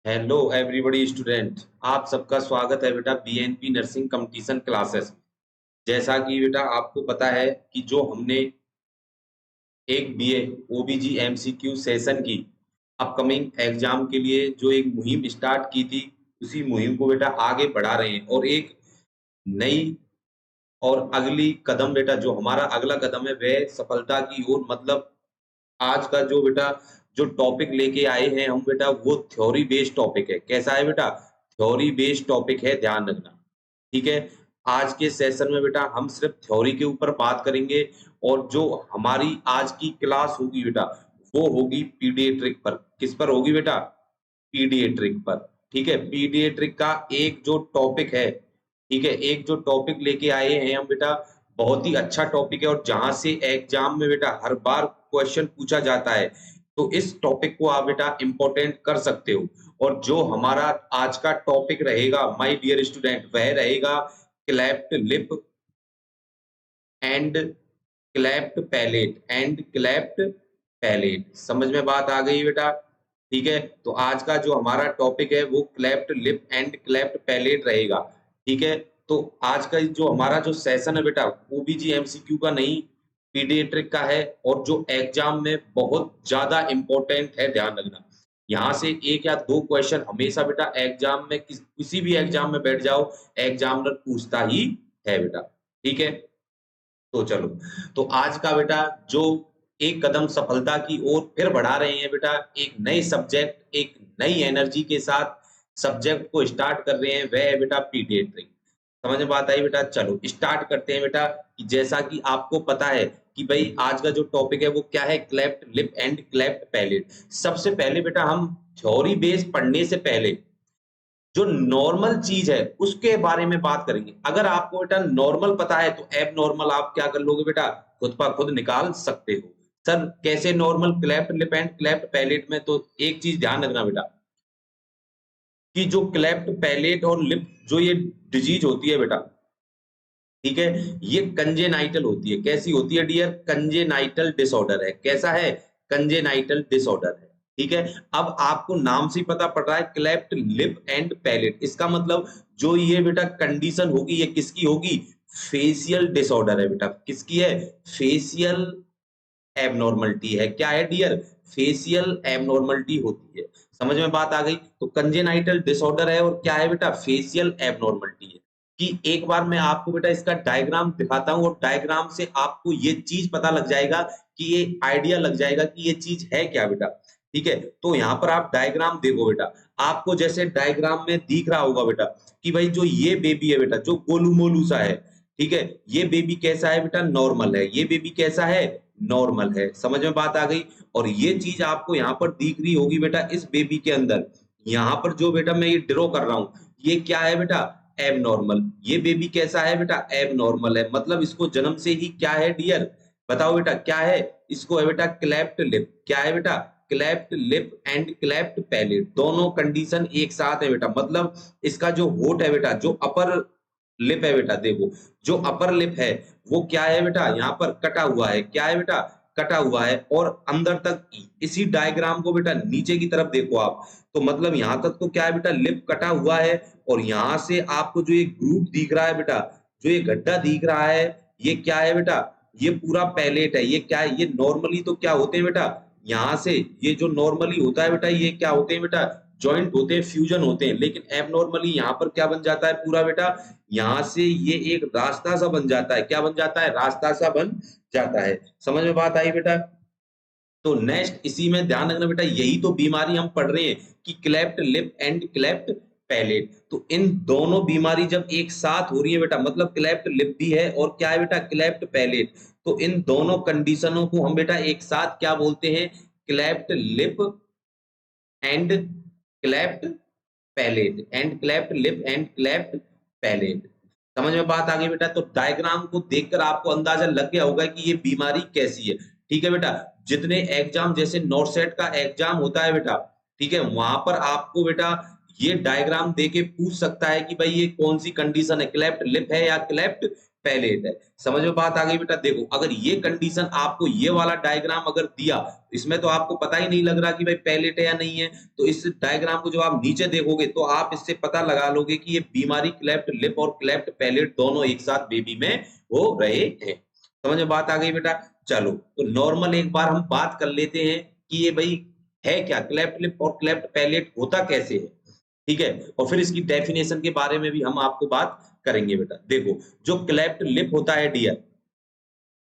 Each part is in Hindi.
Hello everybody student. आप सबका स्वागत है बेटा बीएनपी नर्सिंग कंपटीशन क्लासेस। जैसा कि बेटा आपको पता है कि जो हमने एक बीए ओबीजी एमसीक्यू सेशन की अपकमिंग एग्जाम के लिए जो एक मुहिम स्टार्ट की थी, उसी मुहिम को बेटा आगे बढ़ा रहे हैं और एक नई और अगली कदम बेटा जो हमारा अगला कदम है वह सफलता की ओर, मतलब आज का जो बेटा जो टॉपिक लेके आए हैं हम बेटा वो थ्योरी बेस्ड टॉपिक है। कैसा है बेटा? थ्योरी बेस्ड टॉपिक है, ध्यान रखना। ठीक है। आज के सेशन में बेटा हम सिर्फ थ्योरी के ऊपर बात करेंगे और जो हमारी आज की क्लास होगी बेटा वो होगी पीडियाट्रिक पर। किस पर होगी बेटा? पीडियाट्रिक पर। ठीक है। पीडियाट्रिक का एक जो टॉपिक है, ठीक है, एक जो टॉपिक लेके आए हैं हम बेटा, बहुत ही अच्छा टॉपिक है और जहां से एग्जाम में बेटा हर बार क्वेश्चन पूछा जाता है, तो इस टॉपिक को आप बेटा इंपॉर्टेंट कर सकते हो। और जो हमारा आज का टॉपिक रहेगा माय डियर स्टूडेंट, वह रहेगा cleft lip and cleft palate and cleft palette. समझ में बात आ गई बेटा? ठीक है। तो आज का जो हमारा टॉपिक है वो cleft lip and cleft palette रहेगा। ठीक है। तो आज का जो हमारा जो सेशन है बेटा ओबीजी एमसीक्यू का नहीं, पीडियाट्रिक का है और जो एग्जाम में बहुत ज्यादा इंपॉर्टेंट है, ध्यान रखना। यहाँ से एक या दो क्वेश्चन हमेशा बेटा एग्जाम में किसी भी एग्जाम में बैठ जाओ, एग्जामिनर पूछता ही है बेटा। ठीक है। तो चलो, तो आज का बेटा जो एक कदम सफलता की ओर फिर बढ़ा रहे हैं बेटा, एक नए सब्जेक्ट, एक नई एनर्जी के साथ सब्जेक्ट को स्टार्ट कर रहे हैं, वह है बेटा पीडियाट्रिक। समझ में बात आई बेटा? चलो स्टार्ट करते हैं बेटा। कि जैसा कि आपको पता है कि भाई आज का जो टॉपिक है वो क्या है, cleft lip and cleft palette. सबसे पहले बेटा हम थ्योरी बेस पढ़ने से पहले जो नॉर्मल चीज है उसके बारे में बात करेंगे। अगर आपको बेटा नॉर्मल पता है तो एब नॉर्मल आप क्या कर लोगे बेटा, खुद पर खुद निकाल सकते हो। सर कैसे normal cleft lip and cleft palette में? तो एक चीज ध्यान रखना बेटा कि जो क्लेफ्ट पैलेट और लिप जो ये डिजीज होती है बेटा, ठीक है, ये कंजेनाइटल होती है। कैसी होती है डियर? कंजेनाइटल डिसऑर्डर है। कैसा है? कंजेनाइटल डिसऑर्डर है। ठीक है। अब आपको नाम से ही पता पड़ रहा है क्लेफ्ट लिप एंड पैलेट, इसका मतलब जो ये बेटा कंडीशन होगी ये किसकी होगी? फेशियल डिसऑर्डर है बेटा। किसकी है? फेशियल एबनॉर्मलिटी है। क्या है डियर? फेशियल एबनॉर्मलिटी होती है। समझ में बात आ गई? तो कंजेनाइटल डिसऑर्डर है और क्या है बेटा? फेशियल एबनॉर्मलिटी है। कि एक बार मैं आपको बेटा इसका डायग्राम दिखाता हूं और डायग्राम से आपको ये चीज पता लग जाएगा कि ये आइडिया लग जाएगा कि ये चीज है क्या बेटा। ठीक है। तो यहाँ पर आप डायग्राम देखो बेटा, आपको जैसे डायग्राम में दिख रहा होगा बेटा कि भाई जो ये बेबी है बेटा जो गोलू मोलू सा है, ठीक है, ये बेबी कैसा है बेटा? नॉर्मल है। ये बेबी कैसा है? नॉर्मल है। समझ में बात आ गई? और ये चीज आपको यहाँ पर दिख रही होगी बेटा इस बेबी के अंदर। यहाँ पर जो बेटा मैं ये ड्रॉ कर रहा हूँ ये क्या है बेटा? एबनॉर्मल। ये बेबी कैसा है बेटा? एबनॉर्मल है। मतलब इसको जन्म से ही क्या है डियर? बताओ बेटा क्या है? इसको है बेटा क्लेफ्ट लिप। क्या है बेटा? Cleft lip and cleft palette, दोनों कंडीशन एक साथ है बेटा। मतलब इसका जो होठ है बेटा, जो अपर लिप है बेटा, देखो जो अपर लिप है वो क्या है बेटा? यहाँ पर कटा हुआ है। क्या है बेटा? कटा हुआ है। और अंदर तक इसी डायग्राम को बेटा नीचे की तरफ देखो आप, तो मतलब यहाँ तक तो क्या है बेटा? लिप कटा हुआ है। और यहाँ से आपको जो ये ग्रुप दिख रहा है बेटा, जो ये गड्ढा दिख रहा है, ये क्या है बेटा? ये पूरा पैलेट है। ये क्या है? ये नॉर्मली तो क्या होते हैं बेटा, यहाँ से ये जो नॉर्मली होता है बेटा ये क्या होते हैं बेटा? जॉइंट होते हैं, फ्यूजन होते हैं। लेकिन एबनॉर्मली यहाँ पर क्या बन जाता है पूरा बेटा? यहाँ से ये एक रास्ता सा बन जाता है। क्या बन जाता है? रास्ता सा बन जाता है। समझ में बात आई बेटा? तो नेक्स्ट इसी में ध्यान रखना बेटा, यही तो बीमारी हम पढ़ रहे हैं कि cleft lip and cleft palette. तो इन दोनों बीमारी जब एक साथ हो रही है बेटा, मतलब क्लेफ्ट लिप भी है और क्या है बेटा? Cleft palate. तो इन दोनों कंडीशनों को हम बेटा एक साथ क्या बोलते हैं? Cleft lip and cleft palate and cleft lip and cleft palette. समझ में बात आ गई बेटा? तो डायग्राम को देखकर आपको अंदाजा लग गया होगा कि ये बीमारी कैसी है। ठीक है बेटा। जितने एग्जाम जैसे नॉर्सेट का एग्जाम होता है बेटा, ठीक है, वहां पर आपको बेटा ये डायग्राम देके पूछ सकता है कि भाई ये कौन सी कंडीशन है, क्लेफ्ट लिप है या क्लेफ्ट पैलेट है। समझ में बात आ गई बेटा? देखो अगर ये कंडीशन आपको ये वाला डायग्राम अगर दिया, इसमें तो आपको पता ही नहीं लग रहा कि भाई पैलेट है या नहीं है, तो इस डायग्राम को जो आप नीचे देखोगे तो आप इससे पता लगा लोगे कि ये बीमारी क्लेफ्ट लिप और क्लेफ्ट पैलेट दोनों एक साथ बेबी में हो रहे हैं। समझ में बात आ गई बेटा? चलो तो नॉर्मल एक बार हम बात कर लेते हैं कि ये भाई है क्या, क्लेफ्ट लिप और क्लेफ्ट पैलेट होता कैसे है, ठीक है, और फिर इसकी डेफिनेशन के बारे में भी हम आपको बात करेंगे बेटा। देखो जो क्लेफ्ट लिप होता है डियर,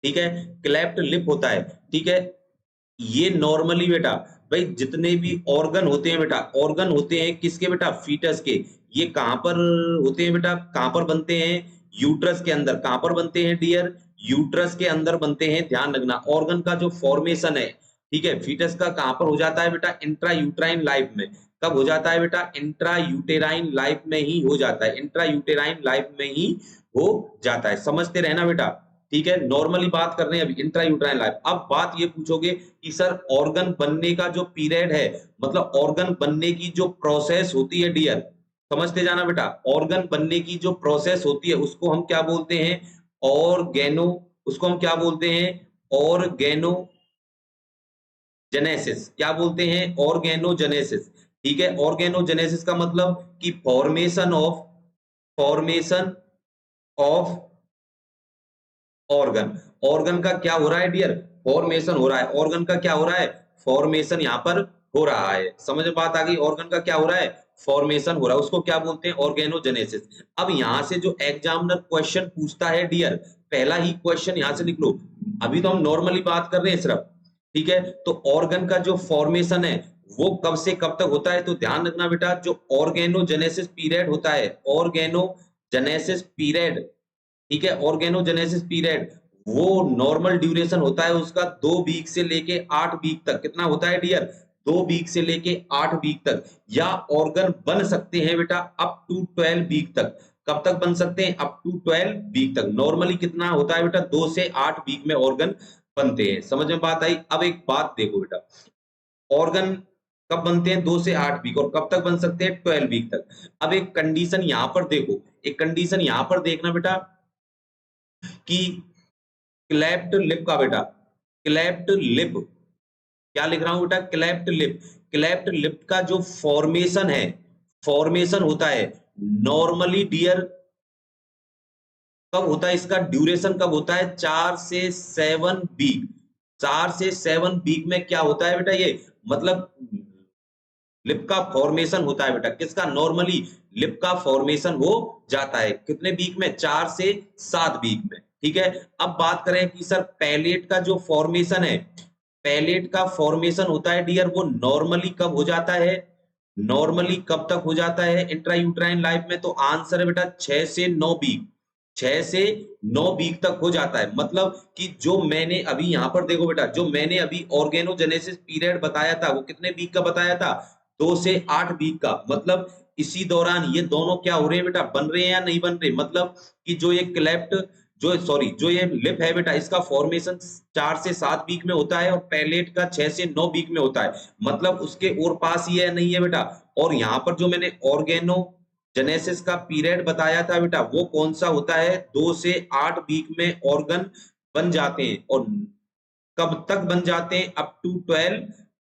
ठीक है, क्लेफ्ट लिप होता है, ठीक है, ये नॉर्मली बेटा भाई जितने भी ऑर्गन होते हैं बेटा, ऑर्गन होते हैं किसके बेटा, फीटस के, ये कहां पर होते हैं बेटा, कहां पर बनते हैं, यूट्रस के अंदर। कहां पर बनते हैं डियर, यूट्रस के अंदर बनते हैं। ध्यान रखना ऑर्गन का जो फॉर्मेशन है, ठीक है, फीटस का कहां पर हो जाता है बेटा, इंट्रा यूट्राइन लाइफ में। कब हो जाता है बेटा, इंट्रा यूटेराइन लाइफ में ही हो जाता है, इंट्रा यूटेराइन लाइफ में ही हो जाता है। समझते रहना बेटा, ठीक है, नॉर्मली बात कर रहे हैं अभी इंट्रा यूट्राइन लाइफ। अब बात ये पूछोगे कि सर ऑर्गन बनने का जो पीरियड है, मतलब ऑर्गन बनने की जो प्रोसेस होती है डियर, समझते जाना बेटा, ऑर्गन बनने की जो प्रोसेस होती है उसको हम क्या बोलते हैं, ऑर्गेनो, उसको हम क्या बोलते हैं, ऑर्गेनो जेनेसिस। क्या बोलते हैं, ऑर्गेनोजेनेसिस, ठीक है। ऑर्गेनोजेनेसिस का मतलब कि फॉर्मेशन ऑफ ऑर्गन। ऑर्गन का क्या हो रहा है डियर, फॉर्मेशन हो रहा है। ऑर्गन का क्या हो रहा है, फॉर्मेशन यहां पर हो रहा है। समझ में बात आ गई, ऑर्गन का क्या हो रहा है, फॉर्मेशन हो रहा है, उसको क्या बोलते हैं, ऑर्गेनोजेनेसिस। अब यहां से जो एग्जामिनर क्वेश्चन पूछता है डियर, पहला ही क्वेश्चन यहां से लिख लो। अभी तो हम नॉर्मली बात कर रहे हैं सिर्फ, ठीक है, तो ऑर्गन का जो फॉर्मेशन है वो कब से कब तक होता है, तो ध्यान रखना बेटा, जो ऑर्गेनोजेनेसिस पीरियड होता है, ऑर्गेनोजेनेसिस पीरियड, ठीक है, ऑर्गेनोजेनेसिस पीरियड, वो नॉर्मल ड्यूरेशन होता है उसका 2 वीक से लेके 8 वीक तक। कितना होता है डियर, 2 वीक से लेके 8 वीक तक। या ऑर्गन बन सकते हैं बेटा अप टू 12 वीक तक। कब तक बन सकते हैं, अप टू 12 वीक तक। नॉर्मली कितना होता है बेटा, 2 से 8 वीक में ऑर्गन बनते हैं। समझ में बात आई? अब एक बात देखो बेटा, ऑर्गन कब बनते हैं, 2 से 8 वीक, और कब तक बन सकते हैं, 12 वीक तक। अब एक कंडीशन यहां पर देखो, एक कंडीशन यहां पर देखना बेटा कि क्लेफ्ट लिप का बेटा, क्लेफ्ट लिप, क्या लिख रहा हूं बेटा, क्लेफ्ट लिप, क्लेफ्ट लिप का जो फॉर्मेशन है, फॉर्मेशन होता है नॉर्मली डियर, कब होता है, इसका ड्यूरेशन कब होता है, 4 से 7 वीक। 4 से 7 वीक में क्या होता है बेटा, ये मतलब लिप का फॉर्मेशन होता है बेटा, किसका, नॉर्मली लिप का फॉर्मेशन हो जाता है। कितने वीक में, 4 से 7 वीक में, ठीक है। अब बात करें कि सर पैलेट का जो फॉर्मेशन है, पैलेट का फॉर्मेशन होता है डियर, वो नॉर्मली कब हो जाता है, नॉर्मली कब तक हो जाता है इंट्रायूट्राइन लाइफ में, तो आंसर है बेटा 6 से 9 वीक। 6 से 9 वीक तक हो जाता है। मतलब कि जो मैंने अभी यहां पर देखो बेटा, जो मैंने अभी ऑर्गेनोजेनेसिस पीरियड बताया था वो कितने वीक का बताया था, 2 से 8 वीक का। मतलब इसी दौरान ये दोनों क्या हो रहे हैं बेटा, बन रहे हैं या नहीं बन रहे। मतलब कि जो ये क्लेफ्ट, जो ये लिप है बेटा, इसका फॉर्मेशन 4 से 7 वीक में होता है और पैलेट का 6 से 9 वीक में होता है। मतलब उसके और पास ही है नहीं है बेटा। और यहाँ पर जो मैंने ऑर्गेनो जेनेसिस का पीरियड बताया था बेटा, वो कौन सा होता है, 2 से 8 वीक में ऑर्गन बन जाते हैं। और कब तक बन जाते हैं, अप टू 12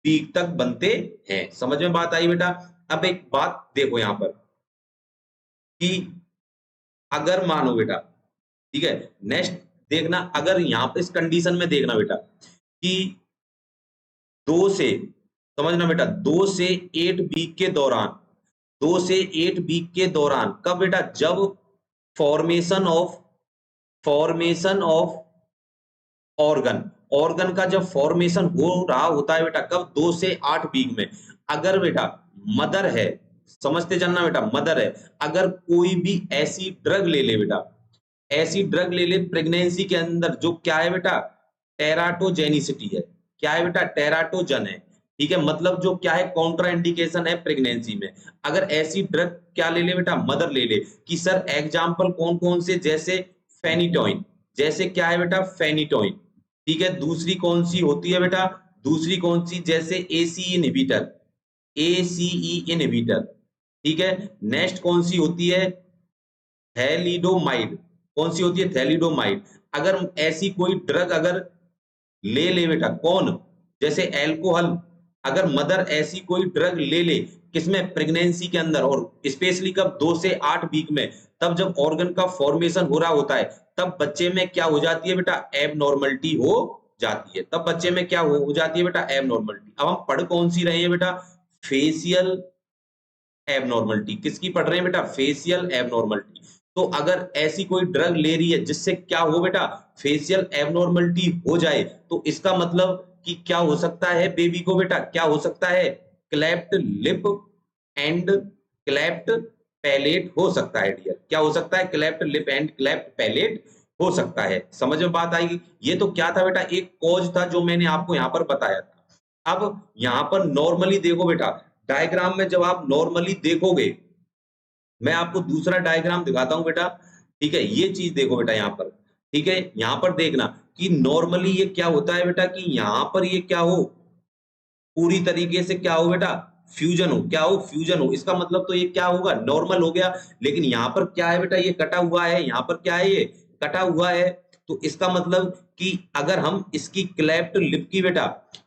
वीक तक बनते हैं। समझ में बात आई बेटा? अब एक बात देखो यहां पर कि अगर मानो बेटा, ठीक है, नेक्स्ट देखना, अगर यहां पे इस कंडीशन में देखना बेटा कि 2 से, समझना बेटा, 2 से 8 वीक के दौरान, 2 से 8 वीक के दौरान, कब बेटा, जब फॉर्मेशन ऑफ ऑर्गन, ऑर्गन का जब फॉर्मेशन हो रहा होता है बेटा, कब, 2 से 8 वीक में। अगर बेटा मदर है, समझते जानना बेटा, मदर है, अगर कोई भी ऐसी ड्रग ले ले बेटा, ऐसी ड्रग ले ले प्रेगनेंसी के अंदर, जो क्या है बेटा, टेराटोजेनिसिटी है। क्या है बेटा, टेराटोजन है, ठीक है, मतलब जो क्या है, कॉन्ट्रा इंडिकेशन है प्रेगनेंसी में। अगर ऐसी ड्रग क्या ले ले बेटा, मदर ले ले, कि सर एग्जाम्पल कौन कौन से, जैसे फेनिटोइन, जैसे क्या है बेटा, फेनिटोइन, ठीक है। दूसरी कौन सी होती है बेटा, दूसरी कौन सी, जैसे एसीई इनहिबिटर, एसीई इनहिबिटर, ठीक है। नेक्स्ट कौन सी होती है, थैलिडोमाइड, कौन सी होती है? थैलिडोमाइड। अगर ऐसी कोई ड्रग अगर ले बेटा, कौन? जैसे एल्कोहल, अगर मदर ऐसी कोई ड्रग ले किसमें? प्रेगनेंसी के अंदर, और स्पेशली कब? 2 से 8 वीक में, तब जब ऑर्गन का फॉर्मेशन हो रहा होता है, तब बच्चे में क्या हो जाती है बेटा? एबनॉर्मलिटी हो जाती है। तब बच्चे में क्या हो जाती है बेटा? एबनॉर्मलिटी। अब हम पढ़ कौन सी रहे हैं बेटा? Facial abnormality. किसकी पढ़ रहे हैं बेटा? Facial abnormality. तो अगर ऐसी कोई ड्रग ले रही है जिससे क्या हो बेटा? फेशियल एबनॉर्मलिटी हो जाए, तो इसका मतलब कि क्या हो सकता है बेबी को बेटा? क्या हो सकता है? Cleft lip and cleft palette हो सकता है डियर। क्या हो सकता है? Cleft lip and cleft palette हो सकता है। समझ में बात आएगी? ये तो क्या था बेटा? एक कॉज था जो मैंने आपको यहाँ पर बताया था। अब यहाँ पर नॉर्मली देखो बेटा, डायग्राम में जब आप नॉर्मली देखोगे, मैं आपको दूसरा डायग्राम दिखाता हूं बेटा, ठीक है? ये चीज देखो बेटा यहाँ पर, ठीक है? यहाँ पर देखना कि नॉर्मली ये क्या होता है बेटा, कि यहाँ पर ये क्या हो, पूरी तरीके से क्या हो बेटा? फ्यूजन हो। क्या हो? फ्यूजन हो। इसका मतलब तो ये क्या होगा? नॉर्मल हो गया। लेकिन यहाँ पर क्या है बेटा? ये कटा हुआ है। यहाँ पर क्या है? ये कटा हुआ है। तो इसका मतलब कि अगर हम इसकी क्लेफ्ट लिप की बेटा,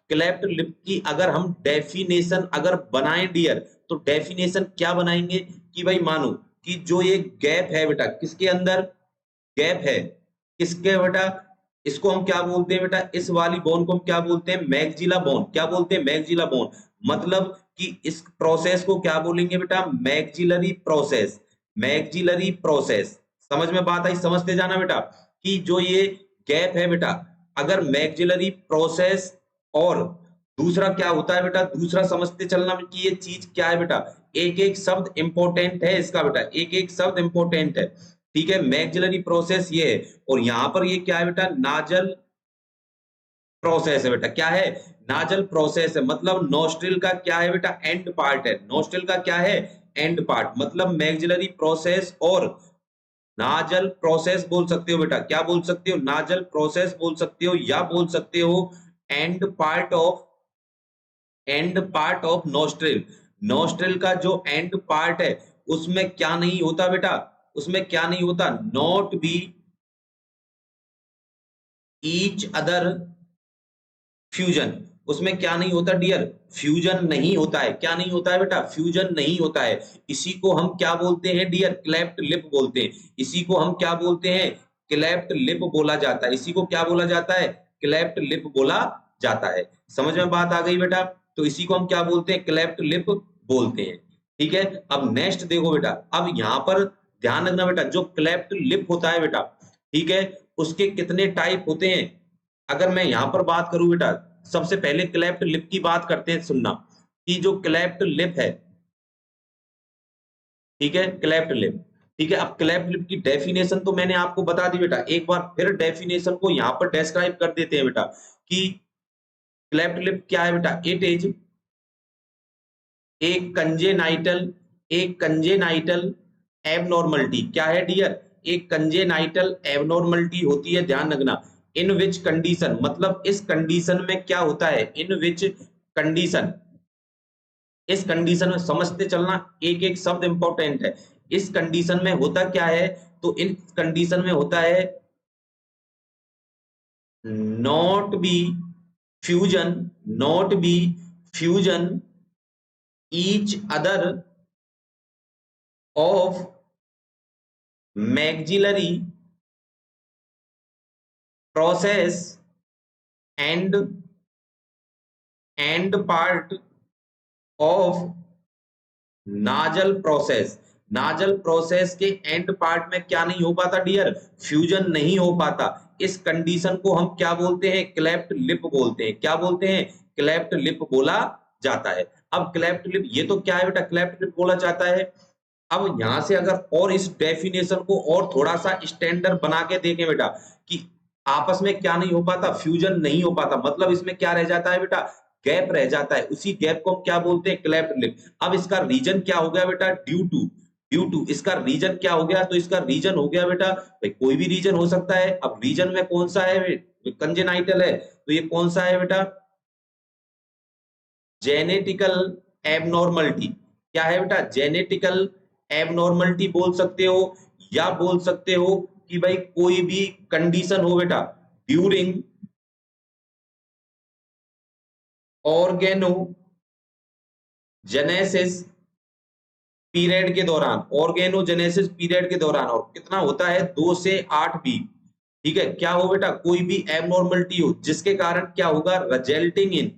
क्लेफ्ट लिप की अगर हम डेफिनेशन अगर बनाएं डियर, तो डेफिनेशन क्या बनाएंगे कि भाई मानो कि जो ये गैप है बेटा, किसके अंदर गैप है? किसके बेटा? इसको हम क्या बोलते हैं बेटा? इस वाली बोन को हम क्या बोलते हैं? Maxilla bone. क्या बोलते हैं? Maxilla bone. मतलब कि इस प्रोसेस को क्या बोलेंगे बेटा? Maxillary process. Maxillary process. समझ में बात आई? समझते जाना बेटा कि जो ये गैप है बेटा, अगर मैगजिलरी प्रोसेस, और दूसरा क्या होता है बेटा? दूसरा समझते चलना कि ये चीज क्या है बेटा? एक एक शब्द इंपॉर्टेंट है इसका बेटा, एक एक शब्द इंपॉर्टेंट है, ठीक है? मैगजिलरी प्रोसेस ये है, और यहां पर ये क्या है बेटा? नाजल प्रोसेस है बेटा। क्या है? नाजल प्रोसेस है। मतलब नोस्ट्रिल का क्या है बेटा? एंड पार्ट है। नोस्ट्रिल का क्या है? And part. मतलब मैगजिलरी प्रोसेस और नाजल प्रोसेस बोल सकते हो बेटा। क्या बोल सकते हो? नाजल प्रोसेस बोल सकते हो, या बोल सकते हो and part of, and part of nostril. Nostril का जो एंड पार्ट है, उसमें क्या नहीं होता बेटा? उसमें क्या नहीं होता? Not be each other fusion. उसमें क्या नहीं होता डियर? फ्यूजन नहीं होता है। क्या नहीं होता है बेटा? फ्यूजन नहीं होता है। इसी को हम क्या बोलते हैं डियर? क्लेफ्ट लिप बोलते हैं। इसी को हम क्या बोलते हैं? क्लेफ्ट लिप बोला जाता है। इसी को क्या बोला जाता है? क्लेफ्ट लिप बोला जाता है। समझ में बात आ गई बेटा? तो इसी को हम क्या बोलते हैं? क्लेफ्ट लिप बोलते हैं, ठीक है? अब नेक्स्ट देखो बेटा, अब यहां पर ध्यान रखना बेटा, जो क्लेफ्ट लिप होता है बेटा, ठीक है, उसके कितने टाइप होते हैं? अगर मैं यहां पर बात करूं बेटा, सबसे पहले क्लेफ्ट लिप की बात करते हैं। सुनना कि जो क्लेफ्ट लिप है, ठीक है, क्लेफ्ट लिप, ठीक है। अब क्लेफ्ट लिप की डेफिनेशन तो मैंने आपको बता दी बेटा, एक बार फिर डेफिनेशन को यहां पर डिस्क्राइब कर देते हैं बेटा कि क्लेफ्ट लिप क्या है बेटा? इट इज एक कंजेनाइटल, एक कंजेनाइटल एबनॉर्मलिटी। क्या है डियर? एक कंजेनाइटल एबनॉर्मलिटी होती है, ध्यान रखना। इन विच कंडीशन, मतलब इस कंडीशन में क्या होता है? इन विच कंडीशन, इस कंडीशन में समझते चलना, एक एक शब्द इंपॉर्टेंट है। इस कंडीशन में होता क्या है? तो इन कंडीशन में होता है not be fusion, not be fusion each other of maxillary process and end part of nasal process. Nasal process के एंड पार्ट में क्या नहीं हो पाता डियर? फ्यूजन नहीं हो पाता। इस कंडीशन को हम क्या बोलते हैं? क्लेफ्ट लिप बोलते हैं। क्या बोलते हैं? क्लेफ्ट लिप बोला जाता है। अब क्लेफ्ट लिप, ये तो क्या है बेटा? क्लेफ्ट लिप बोला जाता है। अब यहां से अगर और इस डेफिनेशन को और थोड़ा सा स्टैंडर्ड बना के देखें बेटा, कि आपस में क्या नहीं हो पाता? फ्यूजन नहीं हो पाता। मतलब इसमें क्या रह जाता है बेटा? गैप रह जाता है। उसी गैप को हम क्या बोलते हैं? Cleft lip. अब इसका रीजन क्या हो गया बेटा? ड्यू टू, ड्यू टू इसका रीजन क्या हो गया? तो इसका रीजन हो गया बेटा, भाई कोई भी रीजन हो सकता है। अब रीजन में कौन सा है? कंजेनाइटल है, तो ये कौन सा है बेटा? Genetical abnormality. क्या है बेटा? जेनेटिकल एबनॉर्मलिटी बोल सकते हो, या बोल सकते हो कि भाई कोई भी कंडीशन हो बेटा ड्यूरिंग ऑर्गेनोजेनेसिस पीरियड के दौरान, ऑर्गेनोजेनेसिस पीरियड के दौरान, और कितना होता है 2 से 8 वीक, ठीक है, क्या हो बेटा कोई भी एबनॉर्मलिटी हो जिसके कारण क्या होगा रिजल्टिंग इन,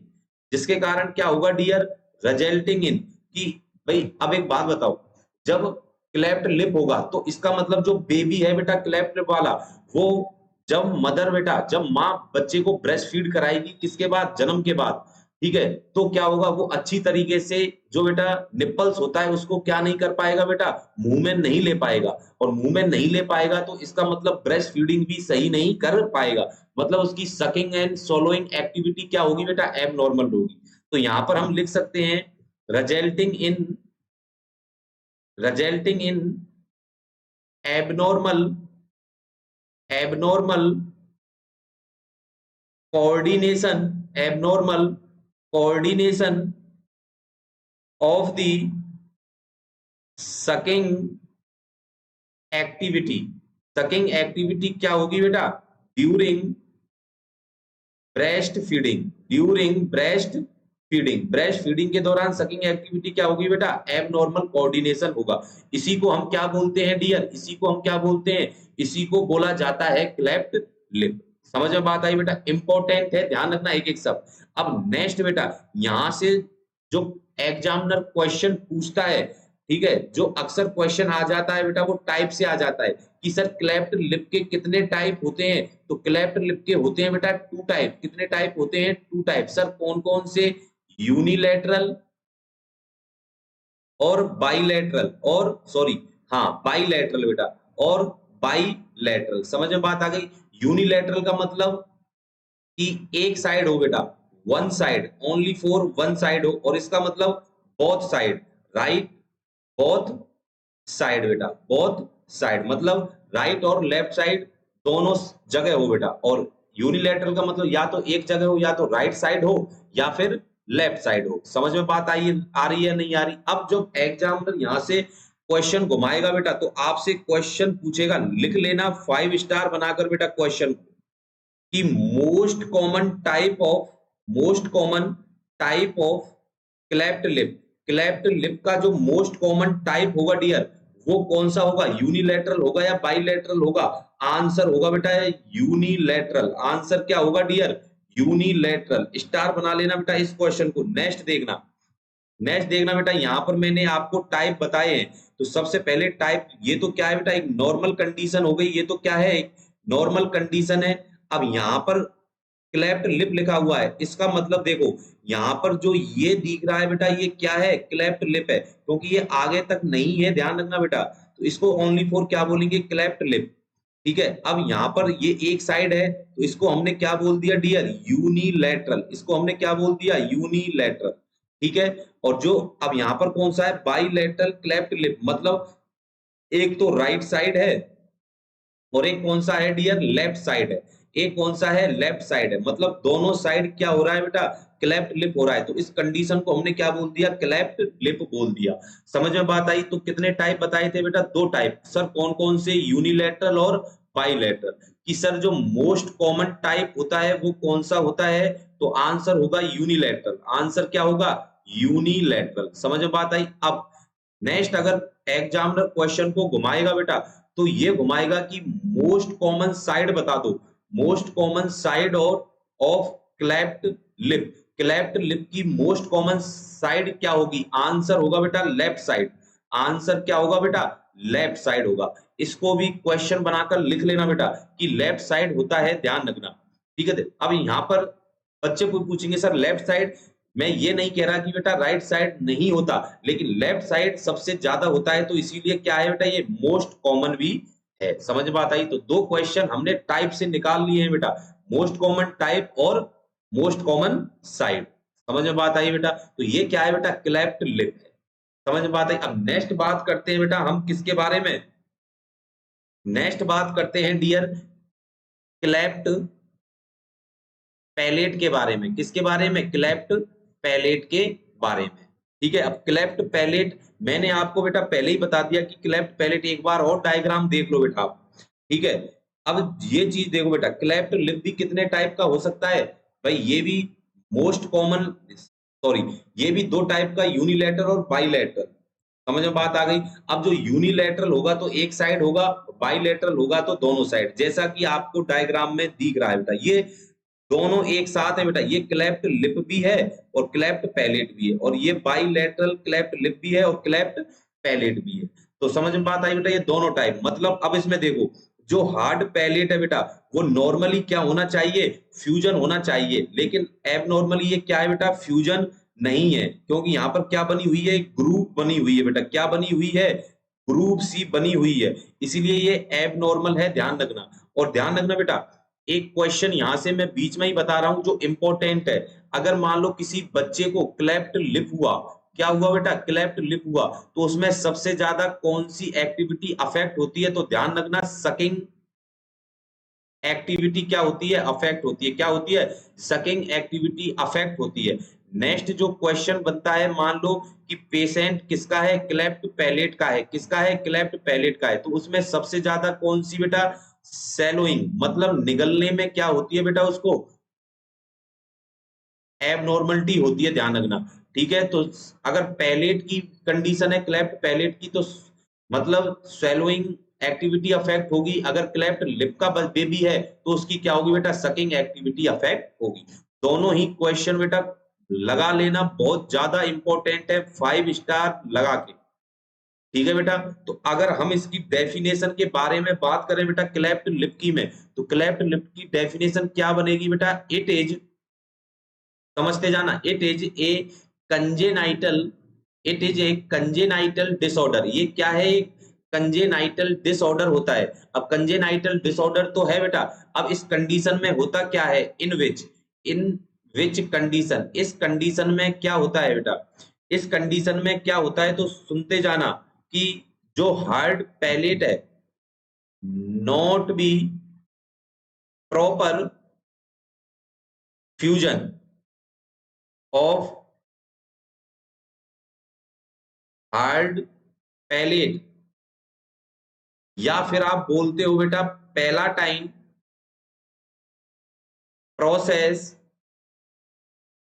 जिसके कारण क्या होगा डियर रिजल्टिंग इन, कि भाई अब एक बात बताओ, जब क्लेफ्ट लिप होगा तो इसका मतलब जो बेबी है बेटा क्लेफ्ट लिप वाला, वो जब मदर बेटा, जब माँ बच्चे को ब्रेस्ट फीड कराएगी किसके बाद, जन्म के बाद, ठीक है, तो क्या होगा वो अच्छी तरीके से जो बेटा निप्पल्स होता है उसको क्या नहीं कर पाएगा बेटा, मुंह में नहीं ले पाएगा, और मुंह में नहीं ले पाएगा तो इसका मतलब ब्रेस्ट फीडिंग भी सही नहीं कर पाएगा, मतलब उसकी सकिंग एंड swallowing एक्टिविटी क्या होगी बेटा, एबनॉर्मल होगी। तो यहाँ पर हम लिख सकते हैं resulting in abnormal coordination of the sucking activity क्या होगी बेटा, ड्यूरिंग ब्रेस्ट फीडिंग के दौरान सकिंग एक्टिविटी क्या होगी बेटा, एबनॉर्मल कोऑर्डिनेशन होगा। इसी को हम क्या बोलते हैं डियर, इसी को बोला जाता है क्लेफ्ट लिप। समझ में बात आई बेटा, इंपॉर्टेंट है, ध्यान रखना एक एक शब्द। अब नेक्स्ट बेटा, यहां से जो एग्जामिनर क्वेश्चन पूछता है, ठीक है, जो अक्सर क्वेश्चन आ जाता है बेटा वो टाइप से आ जाता है कि सर क्लेफ्ट लिप के कितने टाइप होते हैं, तो क्लेफ्ट लिप के होते हैं बेटा 2 टाइप। कितने टाइप होते हैं, 2 टाइप। सर कौन कौन से, यूनिलैटरल और बाइलैटरल, और सॉरी हाँ बाइलैटरल बेटा, और बाइलैटरल। समझ में बात आ गई। यूनिलैटरल का मतलब कि एक साइड हो बेटा, one side, only for one side हो, और इसका मतलब both side, right both side बेटा, बोथ साइड मतलब राइट और लेफ्ट साइड दोनों जगह हो बेटा। और यूनिलैटरल का मतलब या तो एक जगह हो, या तो राइट साइड हो या फिर लेफ्ट साइड हो। समझ में बात आ रही है नहीं आ रही। अब जो एग्जामिनर यहां से क्वेश्चन घुमाएगा बेटा तो आपसे क्वेश्चन पूछेगा, लिख लेना 5 स्टार बनाकर बेटा क्वेश्चन कि most common type of cleft lip का जो मोस्ट कॉमन टाइप होगा डियर वो कौन सा होगा, यूनिलैटरल होगा या बाइलैटरल होगा। आंसर होगा बेटा यूनिलैटरल। आंसर क्या होगा डियर, यूनिलैटरल। स्टार बना लेना बेटा इस क्वेश्चन को। नेक्स्ट देखना बेटा, यहां पर मैंने आपको टाइप बताए हैं। तो सबसे पहले टाइप, ये तो क्या है बेटा, एक नॉर्मल कंडीशन हो गई। ये तो क्या है, एक नॉर्मल कंडीशन है। अब यहां पर क्लेफ्ट लिप लिखा हुआ है, इसका मतलब देखो यहां पर जो ये दिख रहा है बेटा ये क्या है, क्लेफ्ट लिप है, क्योंकि ये आगे तक नहीं है, ध्यान रखना बेटा। तो इसको ओनली फॉर क्या बोलेंगे, क्लेफ्ट लिप। ठीक है, अब यहां पर ये एक साइड है तो इसको हमने क्या बोल दिया डियर, यूनिलैटरल। इसको हमने क्या बोल दिया, यूनिलैटरल। ठीक है, और जो अब यहां पर कौन सा है, बाइलैटरल क्लेफ्ट लिप, मतलब एक तो राइट साइड है और एक कौन सा है डियर, लेफ्ट साइड है। एक कौन सा है, लेफ्ट साइड है, मतलब दोनों साइड क्या हो रहा है बेटा, क्लेफ्ट लिप हो रहा है। तो इस कंडीशन को हमने क्या बोल दिया, क्लेफ्ट लिप बोल दिया। समझ में बात आई। तो कितने टाइप बताए थे बेटा, 2 टाइप। सर कौन कौन से, यूनिलैटरल और बाइलैटरल। कि सर जो मोस्ट कॉमन टाइप होता है वो कौन सा होता है, तो आंसर होगा यूनिलैटरल। आंसर क्या होगा, यूनिलैटरल। समझ में बात आई। अब नेक्स्ट अगर एग्जामिनर क्वेश्चन को घुमाएगा बेटा तो ये घुमाएगा कि मोस्ट कॉमन साइड बता दो, मोस्ट कॉमन साइड और of cleft lip. Cleft lip की मोस्ट कॉमन साइड क्या होगी, आंसर होगा बेटा लेफ्ट साइड। आंसर क्या होगा बेटा, लेफ्ट साइड होगा। इसको भी क्वेश्चन बनाकर लिख लेना बेटा कि लेफ्ट साइड होता है, ध्यान रखना। ठीक है, अब यहां पर बच्चे को पूछेंगे सर लेफ्ट साइड, मैं ये नहीं कह रहा कि बेटा राइट साइड नहीं होता, लेकिन लेफ्ट साइड सबसे ज्यादा होता है, तो इसीलिए क्या है बेटा, ये मोस्ट कॉमन भी है। समझ बात आई। तो 2 क्वेश्चन हमने टाइप से निकाल लिए हैं बेटा, मोस्ट कॉमन टाइप और मोस्ट कॉमन साइड। समझ में बात आई बेटा। तो ये क्या है बेटा, क्लेफ्ट लिप है। समझ में बात आई। अब नेक्स्ट बात करते हैं बेटा हम किसके बारे में, नेक्स्ट बात करते हैं डियर क्लेफ्ट पैलेट के बारे में। किसके बारे में, क्लेफ्ट पैलेट के बारे में। ठीक है, अब क्लेफ्ट पैलेट मैंने आपको बेटा पहले ही बता दिया कि क्लेफ्ट पैलेट, एक बार और डायग्राम देख लो बेटा। ठीक है। अब ये चीज देखो बेटा, क्लेफ्ट लिप भी कितने टाइप का हो सकता है भाई, ये भी मोस्ट कॉमन, सॉरी, ये भी दो टाइप का, यूनिलैटरल और बाइलैटरल। समझ में बात आ गई। अब जो यूनिलैटरल होगा तो एक साइड होगा, बाइलैटरल होगा तो दोनों साइड, जैसा कि आपको डायग्राम में दिख रहा है बेटा, ये दोनों एक साथ है बेटा, ये क्लेफ्ट लिप भी है और क्लेफ्ट पैलेट भी है, और ये बाइलैटरल क्लेफ्ट लिप भी है और क्लेफ्ट पैलेट भी है। तो समझ में बात आई बेटा, ये दोनों टाइप, मतलब अब इसमें देखो, जो हार्ड पैलेट है बेटा, वो नॉर्मली क्या होना चाहिए, फ्यूजन होना चाहिए, लेकिन एबनॉर्मली ये क्या है बेटा, फ्यूजन नहीं है, क्योंकि यहाँ पर क्या बनी हुई है, ग्रुप बनी हुई है बेटा, क्या बनी हुई है, ग्रुप सी बनी हुई है, इसीलिए ये एबनॉर्मल है, ध्यान रखना। और ध्यान रखना बेटा, एक क्वेश्चन यहां से मैं बीच में ही बता रहा हूं जो इंपॉर्टेंट है, अगर मान लो किसी बच्चे को क्लेफ्ट लिप हुआ, क्या हुआ बेटा, क्लेफ्ट लिप हुआ, तो उसमें सबसे ज्यादा कौन सी एक्टिविटी अफेक्ट होती है, तो ध्यान रखना, सकिंग एक्टिविटी क्या होती है, अफेक्ट होती है, क्या होती है, सकिंग एक्टिविटी अफेक्ट होती है। नेक्स्ट जो क्वेश्चन बनता है, मान लो कि पेशेंट किसका है, क्लेफ्ट पैलेट का है, किसका है, क्लेफ्ट पैलेट का है, तो उसमें सबसे ज्यादा कौन सी बेटा, सैलोइंग, मतलब निगलने में क्या होती है बेटा, उसको एबनॉर्मलिटी होती है, ध्यान रखना। ठीक है, तो अगर पैलेट की कंडीशन है, क्लेफ्ट पैलेट की, तो मतलब swallowing एक्टिविटी अफेक्ट होगी, अगर क्लेफ्ट लिप का बेबी है तो उसकी क्या होगी बेटा, सकिंग एक्टिविटी अफेक्ट होगी। दोनों ही क्वेश्चन बेटा लगा लेना, बहुत ज्यादा इंपॉर्टेंट है, 5 स्टार लगा के। ठीक है बेटा, तो अगर हम इसकी डेफिनेशन के बारे में बात करें बेटा, क्लेफ्ट लिप की में, तो क्लेफ्ट लिप की डेफिनेशन क्या बनेगी बेटा, इट इज, समझते जाना, congenital it is a congenital disorder, ये क्या है, एक कंजेनाइटल डिसऑर्डर होता है। अब कंजेनाइटल डिसऑर्डर तो है बेटा, अब इस कंडीशन में होता क्या है, इन विच कंडीशन, इस कंडीशन में क्या होता है बेटा, इस कंडीशन में क्या होता है, तो सुनते जाना, कि जो हार्ड पैलेट है, not B proper fusion of hard palate, या फिर आप बोलते हो बेटा पैलाटाइन प्रोसेस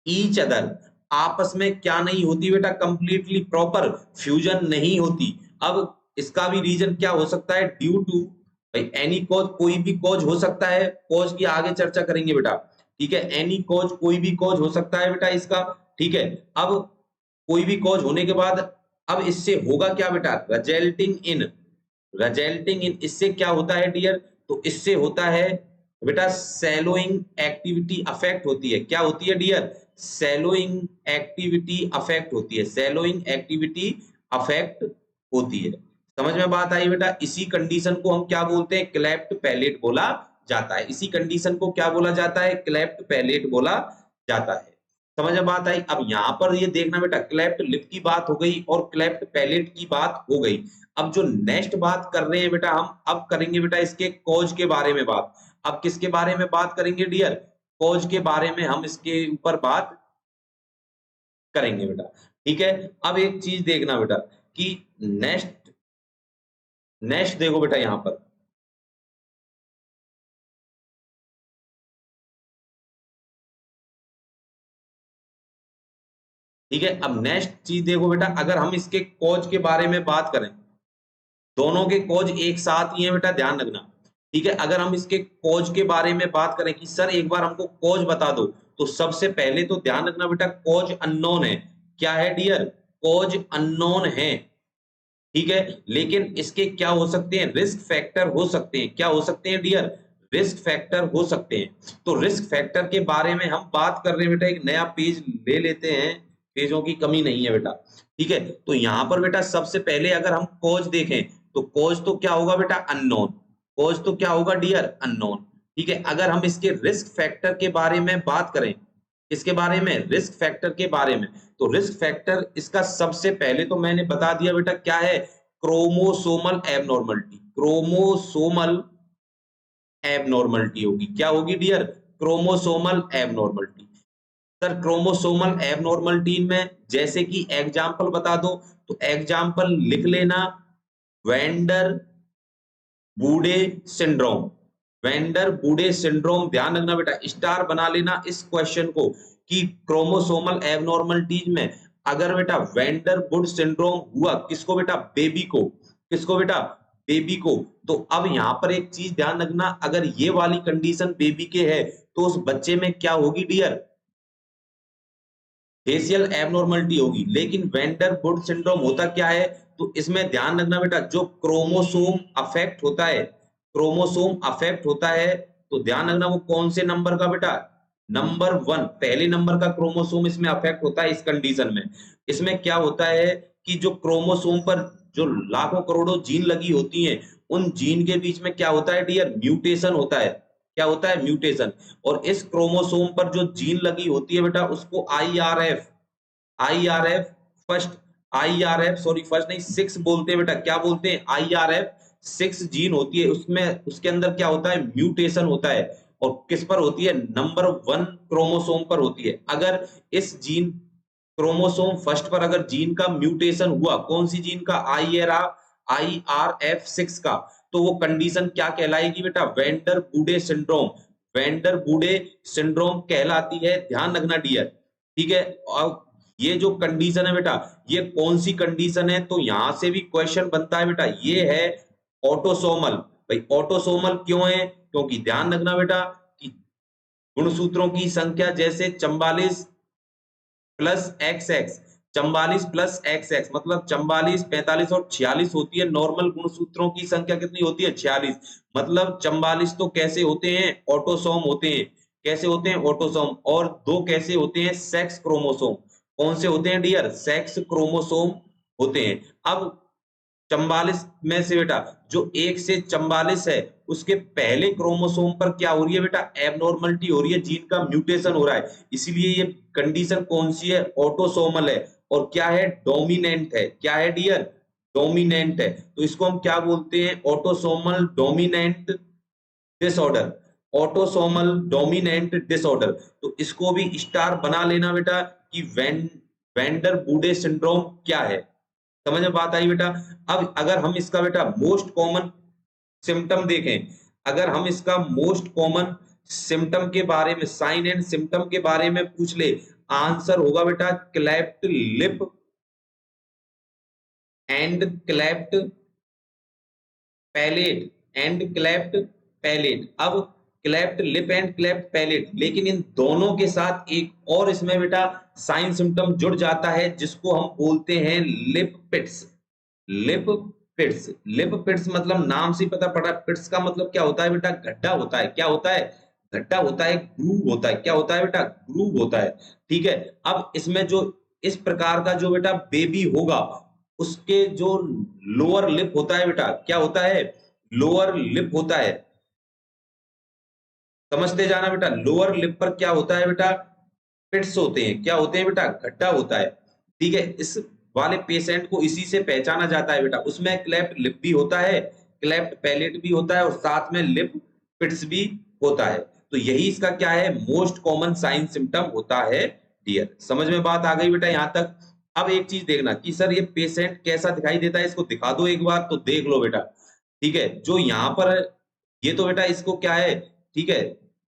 ईच अदर, आपस में क्या नहीं होती बेटा, कंप्लीटली प्रॉपर फ्यूजन नहीं होती। अब इसका भी रीजन क्या हो सकता है, ड्यू टू, भाई एनी कॉज, कोई भी कॉज हो सकता है, कॉज की आगे चर्चा करेंगे बेटा। ठीक है, एनी कॉज, कोई भी कॉज हो सकता है बेटा इसका। ठीक है, अब कोई भी कॉज होने के बाद, अब इससे होगा क्या बेटा, रिजल्टिंग इन इससे क्या होता है डियर, तो इससे होता है बेटा सैलोइंग एक्टिविटी अफेक्ट होती है, क्या होती है डियर, सैलोइंग एक्टिविटी अफेक्ट होती है, सैलोइंग एक्टिविटी अफेक्ट होती है। समझ में बात आई बेटा, इसी कंडीशन को हम क्या बोलते हैं, क्लेफ्ट पैलेट बोला जाता है, इसी कंडीशन को क्या बोला जाता है, क्लेफ्ट पैलेट बोला जाता है। समझ में बात आई। अब यहाँ पर ये देखना बेटा, क्लेफ्ट लिप की बात हो गई और क्लेफ्ट पैलेट की बात हो गई। अब जो नेक्स्ट बात कर रहे हैं बेटा हम, अब करेंगे बेटा इसके कॉज के बारे में बात। अब किसके बारे में बात करेंगे डियर, कॉज के बारे में हम इसके ऊपर बात करेंगे बेटा। ठीक है, अब एक चीज देखना बेटा, कि नेक्स्ट नेक्स्ट देखो बेटा यहाँ पर, ठीक है, अब नेक्स्ट चीज देखो बेटा, अगर हम इसके कॉज के बारे में बात करें, दोनों के कॉज एक साथ ही है बेटा, ध्यान रखना। ठीक है, अगर हम इसके कॉज के बारे में बात करें कि सर एक बार हमको कॉज बता दो, तो सबसे पहले तो ध्यान रखना बेटा, कॉज अननोन है, क्या है डियर, कॉज अननोन है। ठीक है, लेकिन इसके क्या हो सकते हैं, रिस्क फैक्टर हो सकते हैं, क्या हो सकते हैं डियर, रिस्क फैक्टर हो सकते हैं। तो रिस्क फैक्टर के बारे में हम बात कर रहे हैं बेटा, एक नया पेज ले लेते हैं, पेजों की कमी नहीं है बेटा। ठीक है, तो यहाँ पर बेटा सबसे पहले अगर हम कॉज देखें, तो कॉज तो क्या होगा बेटा, अननोन, कॉज तो क्या होगा डियर, अननोन। ठीक है, अगर हम इसके रिस्क फैक्टर के बारे में बात करें, किसके बारे में, रिस्क फैक्टर के बारे में, तो रिस्क फैक्टर इसका सबसे पहले तो मैंने बता दिया बेटा, क्या है, क्रोमोसोमल एबनॉर्मलिटी, क्रोमोसोमल एबनॉर्मलिटी होगी, क्या होगी dear, chromosomal abnormality. Sir chromosomal abnormality में जैसे कि एग्जांपल बता दो, तो एग्जांपल लिख लेना, vendor Woude syndrome, vendor Woude syndrome. ध्यान रखना बेटा, स्टार बना लेना इस क्वेश्चन को कि क्रोमोसोमल एबनॉर्मलिटीज में अगर बेटा वेंडर वुड सिंड्रोम हुआ, किसको बेटा, बेबी को, किसको बेटा, बेबी को, तो अब यहां पर एक चीज ध्यान रखना, अगर ये वाली कंडीशन बेबी के है तो उस बच्चे में क्या होगी डियर, फेशियल एबनॉर्मलिटी होगी। लेकिन वेंडर वुड सिंड्रोम होता क्या है, तो इसमें ध्यान रखना बेटा, जो क्रोमोसोम अफेक्ट होता है, क्रोमोसोम अफेक्ट होता है, तो ध्यान रखना वो कौन से नंबर का बेटा, नंबर 1, पहले नंबर का क्रोमोसोम इसमें अफेक्ट होता है इस कंडीशन में। इसमें क्या होता है कि जो क्रोमोसोम पर जो लाखों करोड़ों जीन लगी होती हैं, उन जीन के बीच में क्या होता है डियर, म्यूटेशन होता है। क्या होता है, म्यूटेशन। और इस क्रोमोसोम पर जो जीन लगी होती है बेटा, उसको IRF, IRF first, IRF sorry first नहीं 6 बोलते हैं बेटा, क्या बोलते हैं, आईआरएफ 6 जीन होती है, उसमें उसके अंदर क्या होता है, म्यूटेशन होता है। और किस पर होती है, नंबर 1 क्रोमोसोम पर होती है। अगर इस जीन क्रोमोसोम फर्स्ट पर अगर जीन का म्यूटेशन हुआ, कौन सी जीन का, आईआरएफ 6 का, तो वो कंडीशन क्या कहलाएगी बेटा, Van der Woude syndrome, vendor Woude syndrome कहलाती है। ध्यान रखना डियर, ठीक है। और ये जो कंडीशन है बेटा, ये कौन सी कंडीशन है, तो यहां से भी क्वेश्चन बनता है बेटा, ये है ऑटोसोमल। भाई ऑटोसोमल क्यों है, क्योंकि ध्यान रखना बेटा कि गुणसूत्रों की संख्या जैसे 44 plus x x, 44 plus x x मतलब 44, 45 और 46 होती है। नॉर्मल गुणसूत्रों की संख्या कितनी होती है, 46। मतलब 44 तो कैसे होते हैं, ऑटोसोम होते हैं। कैसे होते हैं, ऑटोसोम। और दो कैसे होते हैं, सेक्स क्रोमोसोम। कौन से होते हैं डियर, सेक्स क्रोमोसोम होते हैं। अब 44 में से बेटा जो 1 से 44 है, उसके पहले क्रोमोसोम पर क्या हो रही है बेटा, एबनॉर्मलिटी हो रही है, जीन का म्यूटेशन हो रहा है। इसलिए ये कंडीशन कौन सी है, ऑटोसोमल है। और क्या है, डोमिनेंट है। क्या है डियर, डोमिनेंट है। तो इसको हम क्या बोलते हैं, autosomal dominant disorder, autosomal dominant disorder. तो इसको भी स्टार बना लेना बेटा कि वेंडर बूडे सिंड्रोम क्या है। समझ में बात आई बेटा। अब अगर हम इसका बेटा मोस्ट कॉमन सिम्टम देखें, अगर हम इसका मोस्ट कॉमन सिम्टम के बारे में, साइन एंड सिम्टम के बारे में पूछ ले, आंसर होगा बेटा cleft lip and cleft palate, and cleft palate. अब cleft lip and cleft palate, लेकिन इन दोनों के साथ एक और इसमें बेटा साइन सिम्टम जुड़ जाता है, जिसको हम बोलते हैं लिप पिट्स। लिप पिट्स, लिप पिट्स मतलब नाम से पता पड़ा, पिट्स का मतलब क्या होता है बेटा, गड्ढा होता है। क्या होता है, गड्ढा होता है, ग्रूव होता है। क्या होता है बेटा, ग्रूव होता है। ठीक है। अब इसमें जो इस प्रकार का जो बेटा बेबी होगा, उसके जो लोअर लिप होता है बेटा, क्या होता है, लोअर लिप होता है। समझते जाना बेटा, लोअर लिप पर क्या होता है बेटा, पिट्स होते हैं। क्या होते हैं बेटा, गड्ढा होता है। ठीक है। इस वाले पेशेंट को इसी से पहचाना जाता है बेटा, उसमें क्लेफ्ट लिप भी होता है, क्लेफ्ट पैलेट भी होता है, और साथ में लिप पिट्स भी होता है। तो यही इसका क्या है, मोस्ट कॉमन साइन सिम्टम होता है डियर। समझ में बात आ गई बेटा यहां तक। अब एक चीज देखना कि सर ये पेशेंट कैसा दिखाई देता है, इसको दिखा दो एक बार, तो देख लो बेटा। ठीक है। जो यहाँ पर ये तो बेटा इसको क्या है, ठीक है,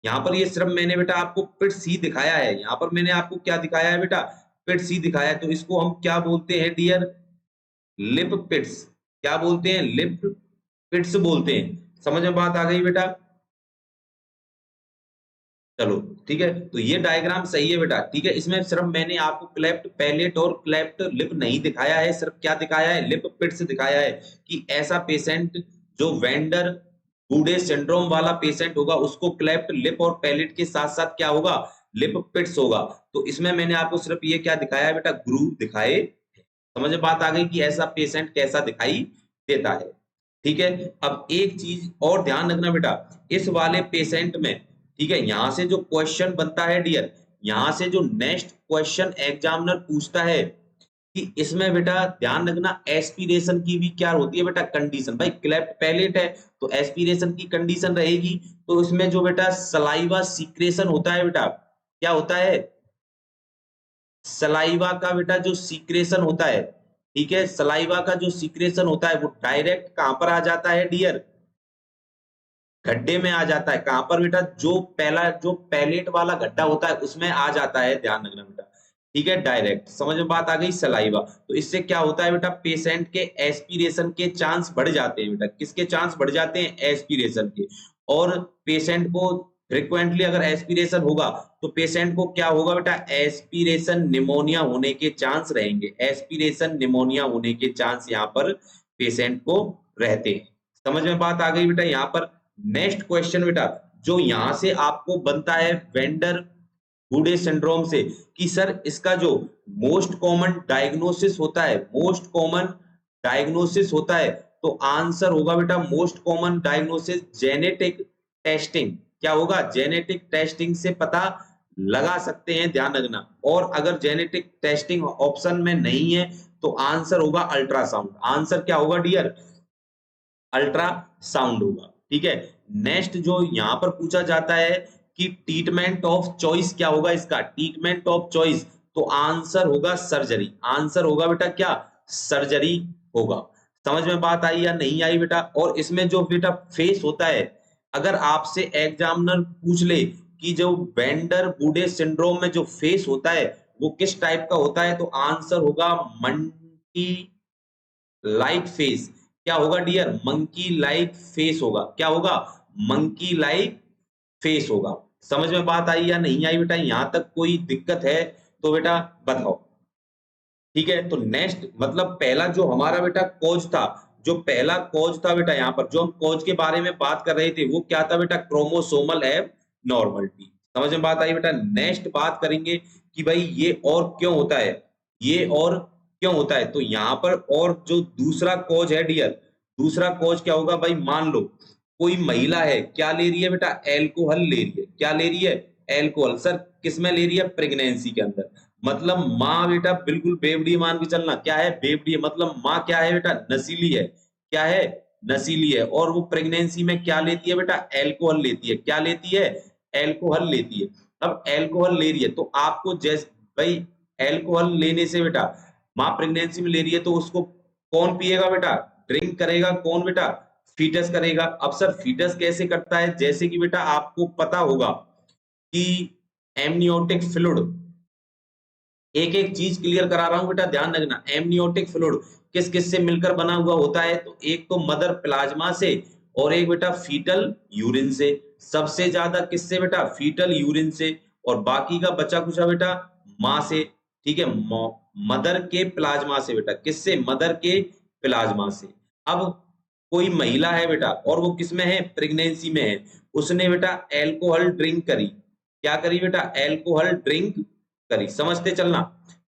यहाँ पर ये सिर्फ मैंने बेटा आपको पिट्स ही दिखाया है। यहाँ पर मैंने आपको क्या दिखाया है बेटा, पिट्स ही दिखाया है। तो इसको हम क्या बोलते हैं डियर, लिप पिट्स। क्या बोलते हैं, लिप पिट्स बोलते हैं। समझ में बात आ गई बेटा। चलो ठीक है। तो ये डायग्राम सही है बेटा। ठीक है। इसमें सिर्फ मैंने आपको क्लेफ्ट पैलेट और क्लेफ्ट लिप नहीं दिखाया है, सिर्फ क्या दिखाया है, लिप पिट्स दिखाया है। कि ऐसा पेशेंट जो वेंडर बूढ़े सिंड्रोम वाला पेशेंट होगा, उसको क्लेफ्ट लिप और पैलेट के साथ साथ क्या होगा, लिप पिट्स होगा। तो इसमें मैंने आपको सिर्फ ये क्या दिखाया है बेटा, ग्रूव दिखाए। समझ में बात आ गई कि ऐसा पेशेंट कैसा दिखाई देता है। ठीक है। अब एक चीज और ध्यान रखना बेटा, इस वाले पेशेंट में, ठीक है, यहां से जो क्वेश्चन बनता है डियर, यहां से जो नेक्स्ट क्वेश्चन एग्जामिनर पूछता है कि इसमें बेटा ध्यान रखना एस्पिरेशन की भी क्या होती है बेटा, कंडीशन। भाई क्लेफ्ट पैलेट है तो एस्पिरेशन की कंडीशन रहेगी। तो इसमें जो बेटा सलाइवा सीक्रेशन होता है बेटा, क्या होता है, सलाइवा का बेटा जो सीक्रेशन होता है, ठीक है, सलाइवा का जो सीक्रेशन होता है वो डायरेक्ट कहां पर आ जाता है डियर, गड्ढे में आ जाता है। कहां पर बेटा? जो पहला जो पैलेट वाला गड्ढा होता है उसमें आ जाता है, ध्यान रखना बेटा। ठीक है, डायरेक्ट। समझ में बात आ गई? सलाइवा। तो इससे क्या होता है बेटा? पेशेंट के एस्पिरेशन के चांस बढ़ जाते हैं बेटा। किसके चांस बढ़ जाते हैं? एस्पिरेशन के। और पेशेंट को फ्रिक्वेंटली अगर एस्पिरेशन होगा तो पेशेंट को क्या होगा बेटा? एस्पिरेशन निमोनिया होने के चांस रहेंगे। एस्पिरेशन निमोनिया होने के चांस यहाँ पर पेशेंट को रहते हैं। समझ में बात आ गई बेटा? यहाँ पर नेक्स्ट क्वेश्चन बेटा जो यहां से आपको बनता है वेंडर बूडे सिंड्रोम से, कि सर इसका जो मोस्ट कॉमन डायग्नोसिस होता है, मोस्ट कॉमन डायग्नोसिस होता है, तो आंसर होगा बेटा most common diagnosis genetic testing. क्या होगा? जेनेटिक टेस्टिंग से पता लगा सकते हैं, ध्यान रखना। और अगर जेनेटिक टेस्टिंग ऑप्शन में नहीं है तो आंसर होगा अल्ट्रासाउंड। आंसर क्या होगा डियर? अल्ट्रासाउंड होगा। ठीक है, नेक्स्ट जो यहां पर पूछा जाता है कि ट्रीटमेंट ऑफ चॉइस क्या होगा इसका? ट्रीटमेंट ऑफ चॉइस, तो आंसर होगा सर्जरी। आंसर होगा बेटा क्या? सर्जरी होगा। समझ में बात आई या नहीं आई बेटा? और इसमें जो बेटा फेस होता है, अगर आपसे एग्जामिनर पूछ ले कि जो वेंडर बूडे सिंड्रोम में जो फेस होता है वो किस टाइप का होता है, तो आंसर होगा मंकी लाइक फेस। क्या होगा डियर? मंकी लाइक फेस होगा। क्या होगा? मंकी लाइक फेस होगा। समझ में बात आई या नहीं आई बेटा? यहां तक कोई दिक्कत है तो बेटा बताओ। ठीक है, तो नेक्स्ट मतलब पहला जो हमारा बेटा कोज था, जो पहला कोज था बेटा, यहाँ पर जो हम कोज के बारे में बात कर रहे थे वो क्या था बेटा? क्रोमोसोमल एब नॉर्मलिटी। समझ में बात आई बेटा? नेक्स्ट बात करेंगे कि भाई ये और क्यों होता है, ये और क्यों होता है। तो यहाँ पर और जो दूसरा कोज है डियर, दूसरा कोज क्या होगा भाई? मान लो कोई महिला है, क्या ले रही है बेटा? एल्कोहल ले रही है। क्या ले रही है? एल्कोहल। सर किस में ले रही है? प्रेगनेंसी के अंदर। मतलब माँ बेटा बिल्कुल बेवड़ी मान के चलना। क्या है? बेवड़ी है। मतलब माँ क्या है बेटा? नशीली है। क्या है? नशीली है। और वो प्रेगनेंसी में क्या लेती है बेटा? एल्कोहल लेती है। क्या लेती है? एल्कोहल लेती है। अब एल्कोहल ले रही है तो आपको जैसे भाई एल्कोहल लेने से बेटा माँ प्रेगनेंसी में ले रही है तो उसको कौन पिएगा बेटा? ड्रिंक करेगा कौन बेटा? फीटस करेगा। अब सर फीटस कैसे करता है? जैसे कि बेटा आपको पता होगा कि एमनियोटिक फ्लूइड, एक एक चीज क्लियर करा रहा हूं बेटा, ध्यान रखना। एमनियोटिक फ्लूइड किस किस से मिलकर बना हुआ होता है? तो एक तो मदर प्लाज्मा से और एक बेटा फीटल यूरिन से। सबसे ज्यादा किससे बेटा? फीटल यूरिन से। और बाकी का बचा कुचा बेटा माँ से। ठीक है, मदर के प्लाज्मा से बेटा। किससे? मदर के प्लाज्मा से। अब कोई महिला है बेटा और वो किसमें है? प्रेगनेंसी में है। उसने बेटा एल्कोहल ड्रिंक करी। क्या करी बेटा? एल्कोहल ड्रिंक करी। समझते चलना।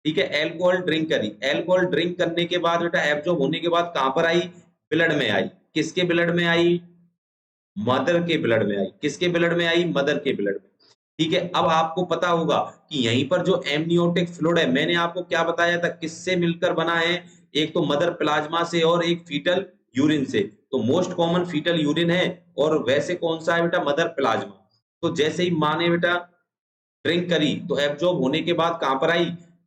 ठीक है, एल्कोहल ड्रिंक करी। एल्कोहल ड्रिंक करने के बाद बेटा एब्जॉर्ब होने के बाद कहां पर आई? ब्लड में आई। किसके ब्लड में आई? मदर के ब्लड में आई। किसके ब्लड में आई? मदर के ब्लड में। ठीक है, अब आपको पता होगा कि यहीं पर जो एमनियोटिक फ्लूइड है, मैंने आपको क्या बताया था किससे मिलकर बना है? एक तो मदर प्लाज्मा से और एक फीटल यूरिन से। तो मोस्ट कॉमन फीटल यूरिन है और वैसे कौन सा है बेटा? Mother plasma. तो जैसे ही माँ ने बेटा ड्रिंक करी तो एब्जॉर्ब होने के बाद कहां पर आई?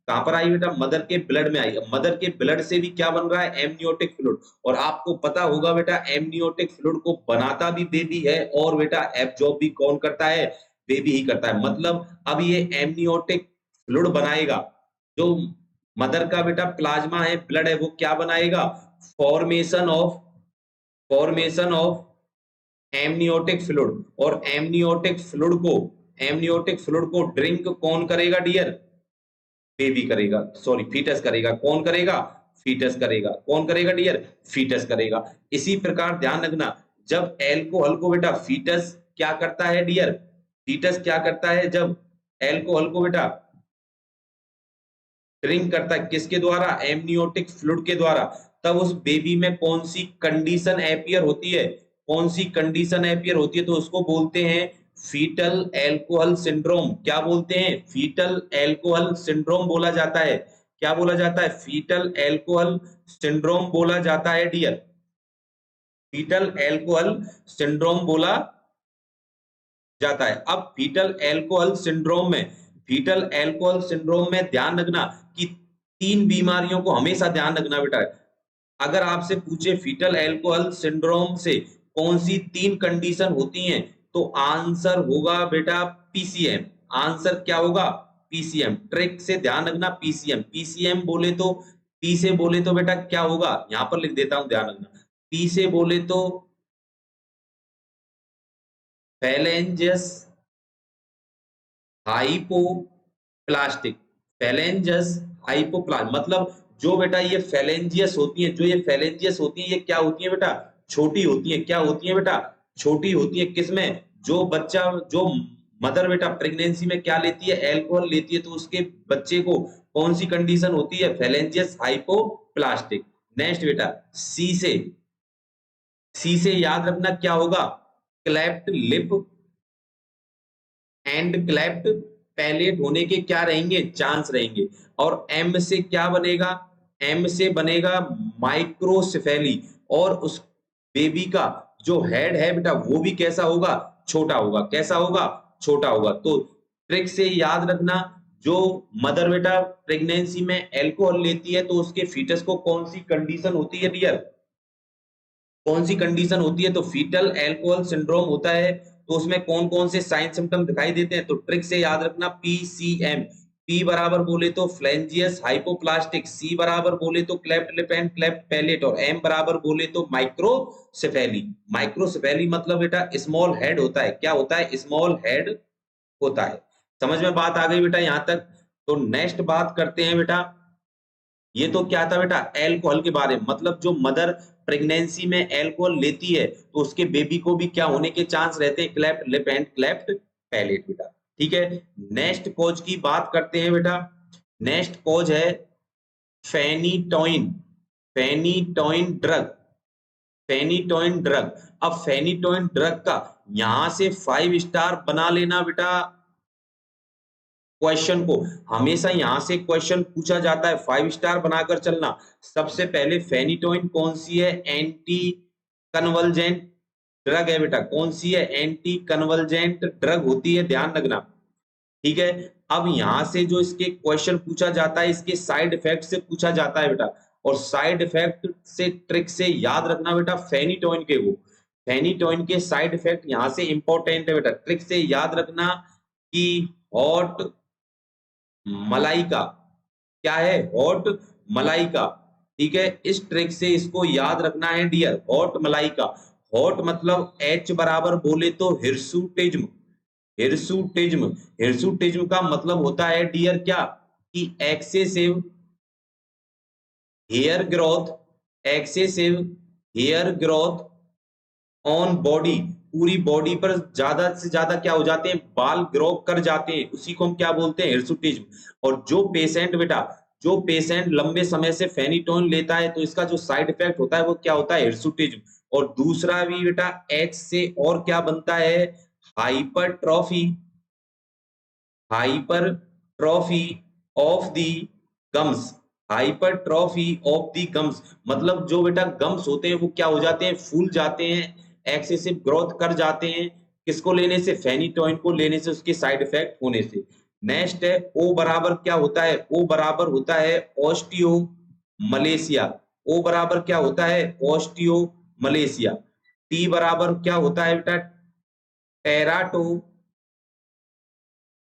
कहां पर आई बेटा? मदर के ब्लड में आई। अब मदर के ब्लड से भी क्या बन रहा है? Amniotic fluid. और आपको पता होगा बेटा एमनियोटिक फ्लूइड को बनाता भी बेबी है और बेटा एब्जॉर्ब भी कौन करता है? बेबी ही करता है। मतलब अब ये एमनियोटिक फ्लूइड बनाएगा, जो मदर का बेटा प्लाज्मा है, ब्लड है, वो क्या बनाएगा? Formation of amniotic fluid. और एमनियोटिक फ्लूइड को ड्रिंक कौन करेगा डियर? बेबी करेगा, सॉरी फीटस करेगा। कौन करेगा? फीटस करेगा। कौन करेगा डियर? फीटस करेगा। इसी प्रकार ध्यान रखना, जब एल्कोहल को बेटा फीटस क्या करता है डियर? फीटस क्या करता है जब एल्कोहल को बेटा ड्रिंक करता है? किसके द्वारा? एमनियोटिक फ्लूइड के द्वारा। तब उस बेबी में कौन सी कंडीशन एपियर होती है? कौन सी कंडीशन एपियर होती है? तो उसको बोलते हैं फीटल एल्कोहल सिंड्रोम। क्या बोलते हैं? फीटल एल्कोहल सिंड्रोम बोला जाता है। क्या बोला जाता है? फीटल एल्कोहल सिंड्रोम बोला जाता है डियर। फीटल एल्कोहल सिंड्रोम बोला जाता है। अब फीटल एल्कोहल सिंड्रोम में ध्यान रखना कि तीन बीमारियों को हमेशा ध्यान रखना बेटा। अगर आपसे पूछे फीटल एल्कोहल सिंड्रोम से कौन सी 3 कंडीशन होती हैं? तो आंसर होगा बेटा पीसीएम। आंसर क्या होगा? पीसीएम। ट्रिक से ध्यान रखना, पीसीएम। पीसीएम बोले तो, पी से बोले तो बेटा क्या होगा? यहां पर लिख देता हूं, ध्यान रखना। पी से बोले तो फैलेंजस हाइपोप्लास्टिक। फैलेंजस हाइपोप्लास्ट मतलब जो बेटा ये फैलेंजियस होती है, जो ये फैलेंजियस होती है, ये क्या होती है बेटा? छोटी होती है। क्या होती है बेटा? छोटी होती है। किसमें? जो बच्चा, जो मदर बेटा प्रेगनेंसी में क्या लेती है? एल्कोहल लेती है, तो उसके बच्चे को कौन सी कंडीशन होती है? फैलेंजियस हाइपोप्लास्टिक। नेक्स्ट बेटा सी से याद रखना क्या होगा? Cleft lip and cleft palette होने के क्या रहेंगे? चांस रहेंगे। और एम से क्या बनेगा? एम से बनेगा माइक्रोसेफेली। और उस बेबी का जो हेड है बेटा वो भी कैसा होगा? छोटा होगा। कैसा होगा? छोटा होगा। तो ट्रिक से याद रखना, जो मदर बेटा प्रेगनेंसी में एल्कोहल लेती है तो उसके फीटस को कौन सी कंडीशन होती है डियर? कौन सी कंडीशन होती है? तो फीटल एल्कोहल सिंड्रोम होता है। तो उसमें कौन कौन से साइन सिम्टम दिखाई देते हैं? तो ट्रिक से याद रखना पीसीएम। पी बराबर बोले तो फ्लेंजियस हाइपोप्लास्टिक, सी बराबर बोले तो cleft lip and cleft palette, और एम बराबर बोले तो माइक्रोसेफेली। माइक्रोसेफेली मतलब बेटा स्मॉल हेड होता है। क्या होता है? स्मॉल हेड होता है। समझ में बात आ गई बेटा यहां तक? तो नेक्स्ट बात करते हैं बेटा, ये तो क्या था बेटा? एल्कोहल के बारे में। मतलब जो मदर प्रेगनेंसी में एल्कोहल लेती है तो उसके बेबी को भी क्या होने के चांस रहते हैं? Cleft lip and cleft palette बेटा। ठीक है। नेक्स्ट कॉज की बात करते हैं बेटा। नेक्स्ट कॉज है phenytoin. Phenytoin drug. Phenytoin drug. अब फेनिटोइन ड्रग का यहां से 5 स्टार बना लेना बेटा। क्वेश्चन को हमेशा यहां से क्वेश्चन पूछा जाता है, 5 स्टार बनाकर चलना। सबसे पहले फेनिटोइन कौन सी है? एंटी कन्वल्जेंट ड्रग है बेटा। कौन सी है? एंटी कन्वल्जेंट ड्रग होती है, ध्यान रखना। ठीक है। अब यहां से जो इसके क्वेश्चन पूछा जाता है, इसके साइड इफेक्ट से पूछा जाता है बेटा। और साइड इफेक्ट से ट्रिक से याद रखना बेटा फेनिटोइन के, वो फेनिटोइन के साइड इफेक्ट यहां से इंपॉर्टेंट है बेटा। ट्रिक से याद रखना कि हॉट मलाई का, क्या है? हॉट मलाई का। ठीक है। इस ट्रिक से इसको याद रखना है डियर, हॉट मलाई का। हॉट मतलब एच बराबर बोले तो हिरसुटिज्म। हिरसुटिज्म। हिरसुटिज्म का मतलब होता है डियर क्या? कि excessive hair growth. Excessive hair growth on body. पूरी बॉडी पर ज्यादा से ज्यादा क्या हो जाते हैं? बाल ग्रो कर जाते हैं, उसी को हम क्या बोलते हैं? हिरसुटिज्म। और जो पेशेंट बेटा, जो पेशेंट लंबे समय से फेनिटोइन लेता है तो इसका जो साइड इफेक्ट होता है वो क्या होता है? हिरसुटिज्म। और दूसरा भी बेटा एच से और क्या बनता है? Hypertrophy. Hypertrophy of the gums. Hypertrophy of the gums मतलब जो बेटा गम्स होते हैं वो क्या हो जाते हैं? फूल जाते हैं, एक्सेसिव ग्रोथ कर जाते हैं। किसको लेने से? फेनिटोइन को लेने से, उसके साइड इफेक्ट होने से। नेक्स्ट है ओ बराबर क्या होता है? ओ बराबर होता है ऑस्टियो मलेशिया। ओ बराबर क्या होता है? Osteo Malaysia. टी बराबर क्या होता है बेटा? टेराटो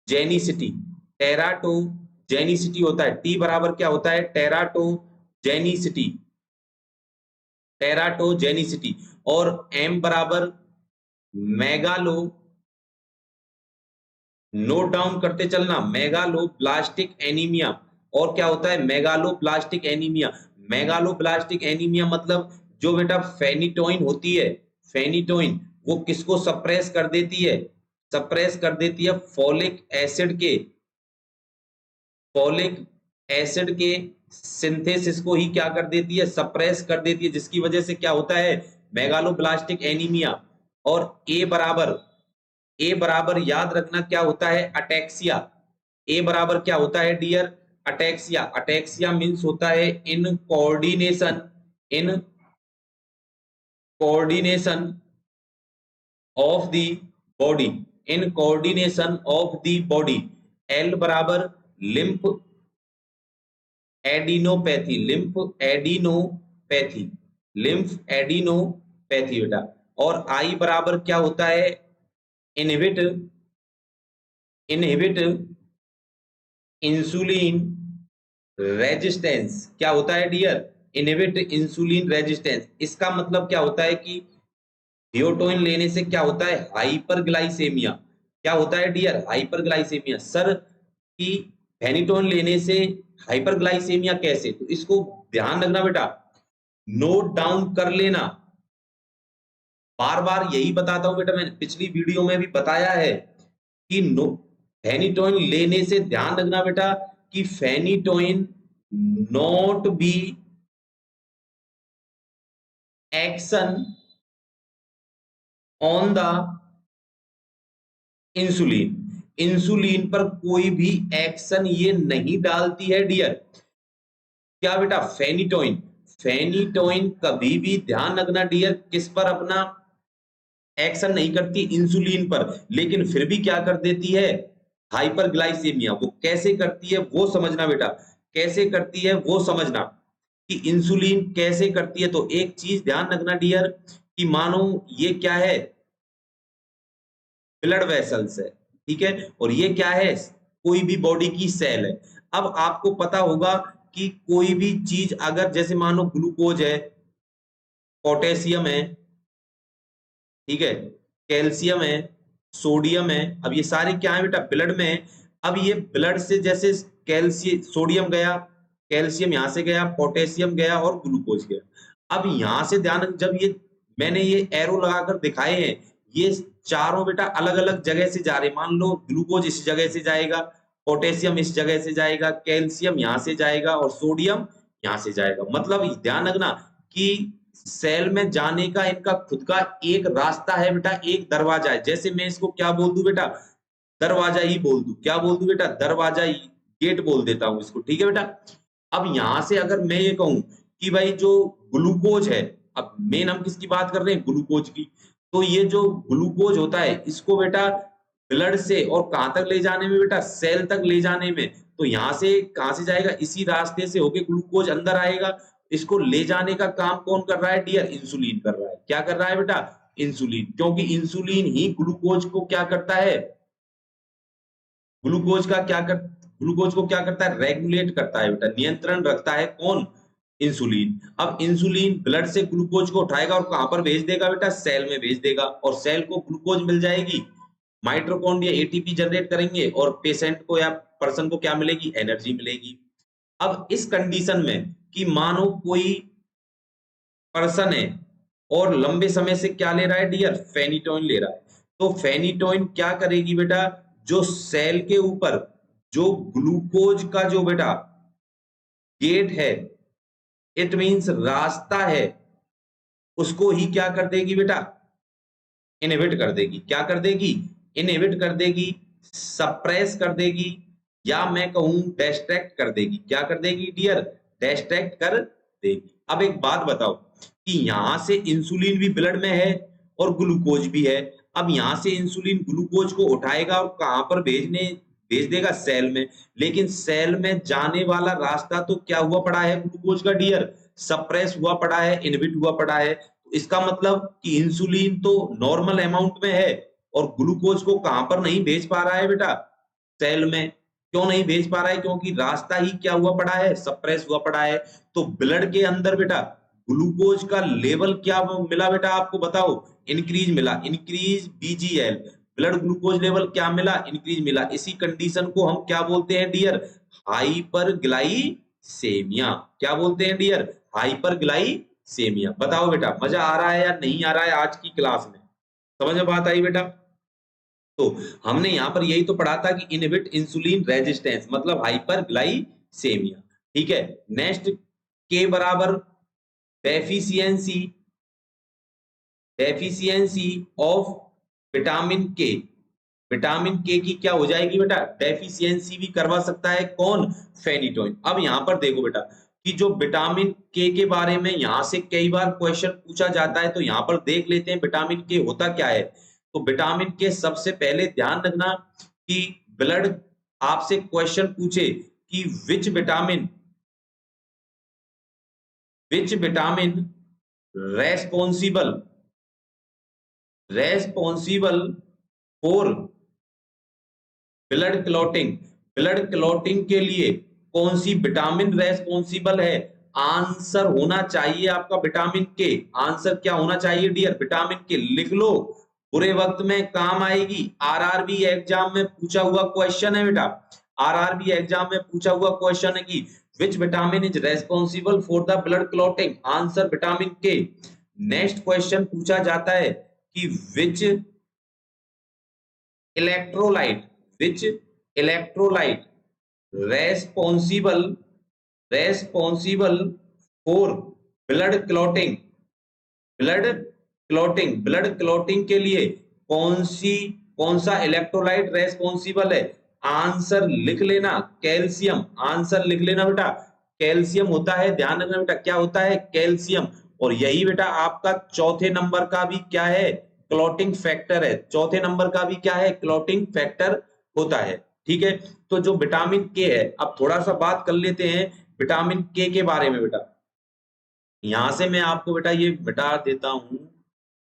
जेनिसिटी। टेराटो जेनिसिटी होता है। टी बराबर क्या होता है? टेराटो जेनिसिटी। टेराटो जेनिसिटी। और एम बराबर मेगालो, नोट डाउन करते चलना, मेगालोब्लास्टिक एनीमिया। और क्या होता है? Megaloblastic anaemia. मेगालोब्लास्टिक एनीमिया मतलब जो बेटा फेनिटोइन होती है, फेनिटोइन वो किसको सप्रेस कर देती है? सप्रेस कर देती है फोलिक एसिड के, फोलिक एसिड के सिंथेसिस को ही क्या कर देती है? सप्रेस कर देती है, जिसकी वजह से क्या होता है? Megaloblastic anaemia. और ए बराबर याद रखना क्या होता है? अटैक्सिया। ए बराबर क्या होता है डियर? अटैक्सिया। अटैक्सिया मीन्स होता है in coordination, in coordination of the body, in coordination of the body. L बराबर lymph adenopathy, lymph adenopathy, lymph adenopathy बेटा। और आई बराबर क्या होता है, इनहिबिट इंसुलिन रेजिस्टेंस। क्या होता है डियर, इनहिबिट इंसुलिन रेजिस्टेंस। इसका मतलब क्या होता है कि थियोटोइन लेने से क्या होता है, हाइपरग्लाइसेमिया। क्या होता है डियर, हाइपरग्लाइसेमिया। सर कि फेनिटोइन लेने से हाइपरग्लाइसेमिया कैसे, तो इसको ध्यान रखना बेटा, नोट डाउन कर लेना। बार बार यही बताता हूं बेटा, मैंने पिछली वीडियो में भी बताया है कि फेनिटोइन लेने से ध्यान रखना बेटा कि phenytoin not be action on the insulin. Insulin पर कोई भी एक्शन ये नहीं डालती है डियर। क्या बेटा, फेनिटोइन। फेनिटोइन कभी भी ध्यान रखना डियर, किस पर अपना एक्शन नहीं करती, इंसुलिन पर, लेकिन फिर भी क्या कर देती है, हाइपरग्लाइसेमिया। वो कैसे करती है वो समझना बेटा, कैसे करती है वो समझना कि इंसुलिन कैसे करती है। तो एक चीज ध्यान रखना डियर कि मानो ये क्या है, ब्लड वेसल्स है, ठीक है, और ये क्या है, कोई भी बॉडी की सेल है। अब आपको पता होगा कि कोई भी चीज अगर जैसे मानो ग्लूकोज है, पोटेशियम है, ठीक है, कैल्शियम है, सोडियम है, अब ये सारे क्या है बेटा, ब्लड में है। अब ये ब्लड से जैसे कैल्शियम, सोडियम गया, कैल्शियम यहां से गया, पोटेशियम गया और ग्लूकोज गया। अब यहां से ध्यान, जब ये मैंने ये एरो लगाकर दिखाए हैं, ये चारों बेटा अलग अलग जगह से जा रहे। मान लो ग्लूकोज इस जगह से जाएगा, पोटेशियम इस जगह से जाएगा, कैल्शियम यहां से जाएगा और सोडियम यहां से जाएगा। मतलब ध्यान रखना कि सेल में जाने का इनका खुद का एक रास्ता है बेटा, एक दरवाजा है। जैसे मैं इसको क्या बोल दूं बेटा, दरवाजा ही बोल दूं। क्या बोल दूं बेटा, दरवाजा ही, गेट बोल देता हूं इसको, ठीक है बेटा। अब यहां से अगर मैं ये कहूं कि भाई जो ग्लूकोज है, अब मेन हम किसकी बात कर रहे हैं, ग्लूकोज की। तो ये जो ग्लूकोज होता है इसको बेटा ब्लड से और कहां तक ले जाने में बेटा, सेल तक ले जाने में। तो यहां से कहां से जाएगा, इसी रास्ते से होके ग्लूकोज अंदर आएगा। इसको ले जाने का काम कौन कर रहा है डियर, इंसुलिन कर रहा है। क्या कर रहा है बेटा, इंसुलिन, क्योंकि इंसुलिन ही ग्लूकोज को क्या करता है, ग्लूकोज का क्या कर, ग्लूकोज को क्या करता है, रेगुलेट करता है बेटा, नियंत्रण रखता है कौन, इंसुलिन। अब इंसुलिन ब्लड से ग्लूकोज को उठाएगा और कहां पर भेज देगा बेटा, सेल में भेज देगा, और सेल को ग्लूकोज मिल जाएगी, माइटोकॉन्ड्रिया एटीपी जनरेट करेंगे और पेशेंट को या पर्सन को क्या मिलेगी, एनर्जी मिलेगी। अब इस कंडीशन में कि मानो कोई पर्सन है और लंबे समय से क्या ले रहा है डियर, फेनिटोइन ले रहा है, तो फेनिटोइन क्या करेगी बेटा, जो सेल के ऊपर जो ग्लूकोज का जो बेटा गेट है, इट मींस रास्ता है, उसको ही क्या कर देगी बेटा, इनहिबिट कर देगी। क्या कर देगी, इनहिबिट कर देगी, सप्रेस कर देगी, या मैं कहूं डिस्ट्रैक्ट कर देगी। क्या कर देगी डियर, डिस्ट्रैक्ट कर देगी। अब एक बात बताओ कि यहां से इंसुलिन भी ब्लड में है और ग्लूकोज भी है। अब यहां से इंसुलिन ग्लूकोज को उठाएगा और कहां पर भेज देगा, सेल में। लेकिन सेल में जाने वाला रास्ता तो क्या हुआ पड़ा है, ग्लूकोज का डियर, सप्रेस हुआ पड़ा है, इनहिबिट हुआ पड़ा है। तो इसका मतलब कि इंसुलिन तो नॉर्मल अमाउंट में है और ग्लूकोज को कहां पर नहीं भेज पा रहा है बेटा, सेल में। क्यों नहीं भेज पा रहा है, क्योंकि रास्ता ही क्या हुआ पड़ा है, सप्रेस हुआ पड़ा है। तो ब्लड के अंदर बेटा ग्लूकोज का लेवल क्या मिला बेटा, आपको बताओ, इंक्रीज मिला, increase BGL, blood glucose level क्या मिला, इंक्रीज मिला। इसी कंडीशन को हम क्या बोलते हैं डियर, हाइपरग्लाइसेमिया। क्या बोलते हैं डियर, हाइपरग्लाइसेमिया। बताओ बेटा, मजा आ रहा है या नहीं आ रहा है आज की क्लास में, समझ में बात आई बेटा। तो हमने यहां पर यही तो पढ़ा था कि इनहिबिट इंसुलिन रेजिस्टेंस मतलब हाइपरग्लाइसेमिया, ठीक है। नेक्स्ट, के बराबर डेफिशिएंसी, डेफिशिएंसी ऑफ विटामिन के। विटामिन के की क्या हो जाएगी बेटा, डेफिशिएंसी भी करवा सकता है कौन, फेनिटोइन। अब यहां पर देखो बेटा कि जो विटामिन के बारे में यहां से कई बार क्वेश्चन पूछा जाता है, तो यहां पर देख लेते हैं विटामिन के होता क्या है। तो विटामिन के सबसे पहले ध्यान रखना कि ब्लड आपसे क्वेश्चन पूछे कि which vitamin responsible responsible for blood clotting, blood clotting के लिए कौन सी विटामिन रेस्पॉन्सिबल है? आंसर होना चाहिए आपका विटामिन के। आंसर क्या होना चाहिए डियर? विटामिन के। लिख लो, बुरे वक्त में काम आएगी। आरआरबी एग्जाम में पूछा हुआ क्वेश्चन है बेटा, आरआरबी एग्जाम में पूछा हुआ क्वेश्चन है कि which vitamin is responsible for the blood clotting? Answer vitamin K. Next question पूछा जाता है कि which electrolyte, which electrolyte responsible, responsible for blood clotting, blood clotting, blood clotting के लिए कौन सा इलेक्ट्रोलाइट रेस्पॉन्सिबल है? आंसर लिख लेना, कैल्शियम। आंसर लिख लेना बेटा, कैल्शियम होता है। ध्यान रखना बेटा, क्या होता है? कैल्शियम। और यही बेटा आपका चौथे नंबर का भी क्या है? क्लॉटिंग फैक्टर है। चौथे नंबर का भी क्या है? क्लॉटिंग फैक्टर होता है। ठीक है, तो जो विटामिन के है, अब थोड़ा सा बात कर लेते हैं विटामिन के बारे में बेटा। यहां से मैं आपको बेटा ये मिटा देता हूं,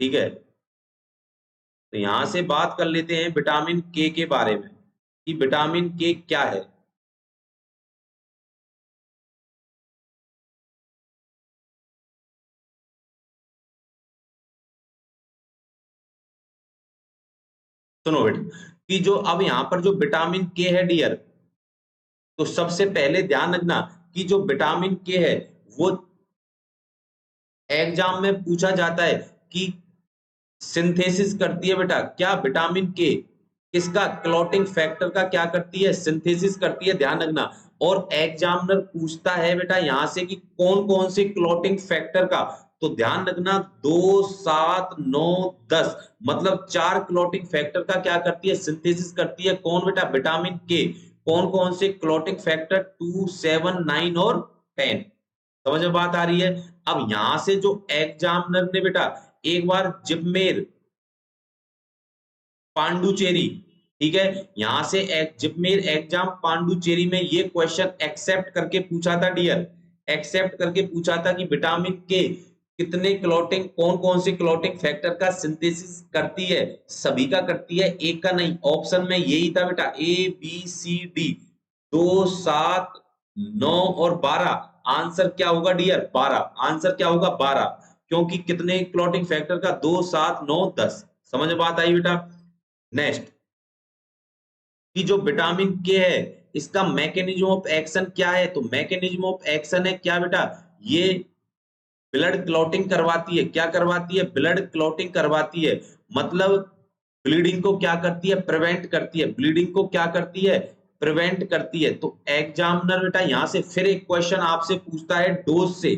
ठीक है। तो यहां से बात कर लेते हैं विटामिन के बारे में कि विटामिन के क्या है। सुनो बेटा, कि जो अब यहां पर जो विटामिन के है डियर, तो सबसे पहले ध्यान रखना कि जो विटामिन के है वो एग्जाम में पूछा जाता है कि सिंथेसिस करती है बेटा क्या? विटामिन के किसका? क्लॉटिंग फैक्टर का क्या करती है? सिंथेसिस करती है। ध्यान रखना। और एग्जामिनर पूछता है बेटा यहां से कि कौन कौन से क्लॉटिंग फैक्टर का, तो ध्यान रखना 2, 7, 9, 10 मतलब 4 क्लॉटिंग फैक्टर का क्या करती है? सिंथेसिस करती है। कौन बेटा? विटामिन के। कौन कौन से क्लॉटिंग फैक्टर? 2, 7, 9 और 10। समझ में बात आ रही है? अब यहां से जो एग्जामिनर ने बेटा एक बार जिपमेर पांडुचेरी, ठीक है, यहां से जिपमेर एग्जाम पांडुचेरी में ये क्वेश्चन एक्सेप्ट करके पूछा था डियर, एक्सेप्ट करके पूछा था कि विटामिन के कितने क्लॉटिंग, कौन कौन से क्लॉटिंग फैक्टर का सिंथेसिस करती है? सभी का करती है, एक का नहीं। ऑप्शन में यही था बेटा, ए बी सी डी। 2, 7, 9 और 12। आंसर क्या होगा डियर? 12। आंसर क्या होगा? 12। क्योंकि कितने क्लॉटिंग फैक्टर का? 2, 7, 9, 10। समझ में बात आई बेटा? नेक्स्ट, कि जो विटामिन के है इसका मैकेनिज्म ऑफ एक्शन क्या है? तो मैकेनिज्म ऑफ एक्शन है क्या बेटा? ये ब्लड क्लॉटिंग करवाती है। क्या करवाती है? ब्लड क्लॉटिंग करवाती है। मतलब ब्लीडिंग को क्या करती है? प्रिवेंट करती है। ब्लीडिंग को क्या करती है? प्रिवेंट करती है। तो एग्जामिनर बेटा यहां से फिर एक क्वेश्चन आपसे पूछता है डोज से,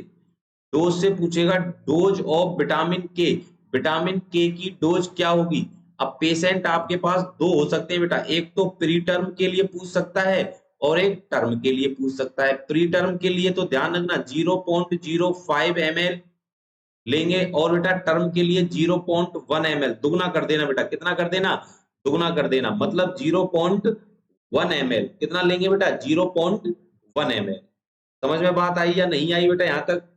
डोज से पूछेगा, डोज ऑफ विटामिन के। विटामिन के की डोज क्या होगी? अब पेशेंट आपके पास दो हो सकते हैं बेटा, एक तो प्री टर्म के लिए पूछ सकता है और एक टर्म के लिए पूछ सकता है। प्री टर्म के लिए तो ध्यान रखना 0.05 ml लेंगे और बेटा टर्म के लिए 0.1 ml। दुगना कर देना बेटा, कितना कर देना? दुगना कर देना, मतलब 0.1 ml। कितना लेंगे बेटा? 0.1 ml। समझ में बात आई या नहीं आई बेटा यहां तक?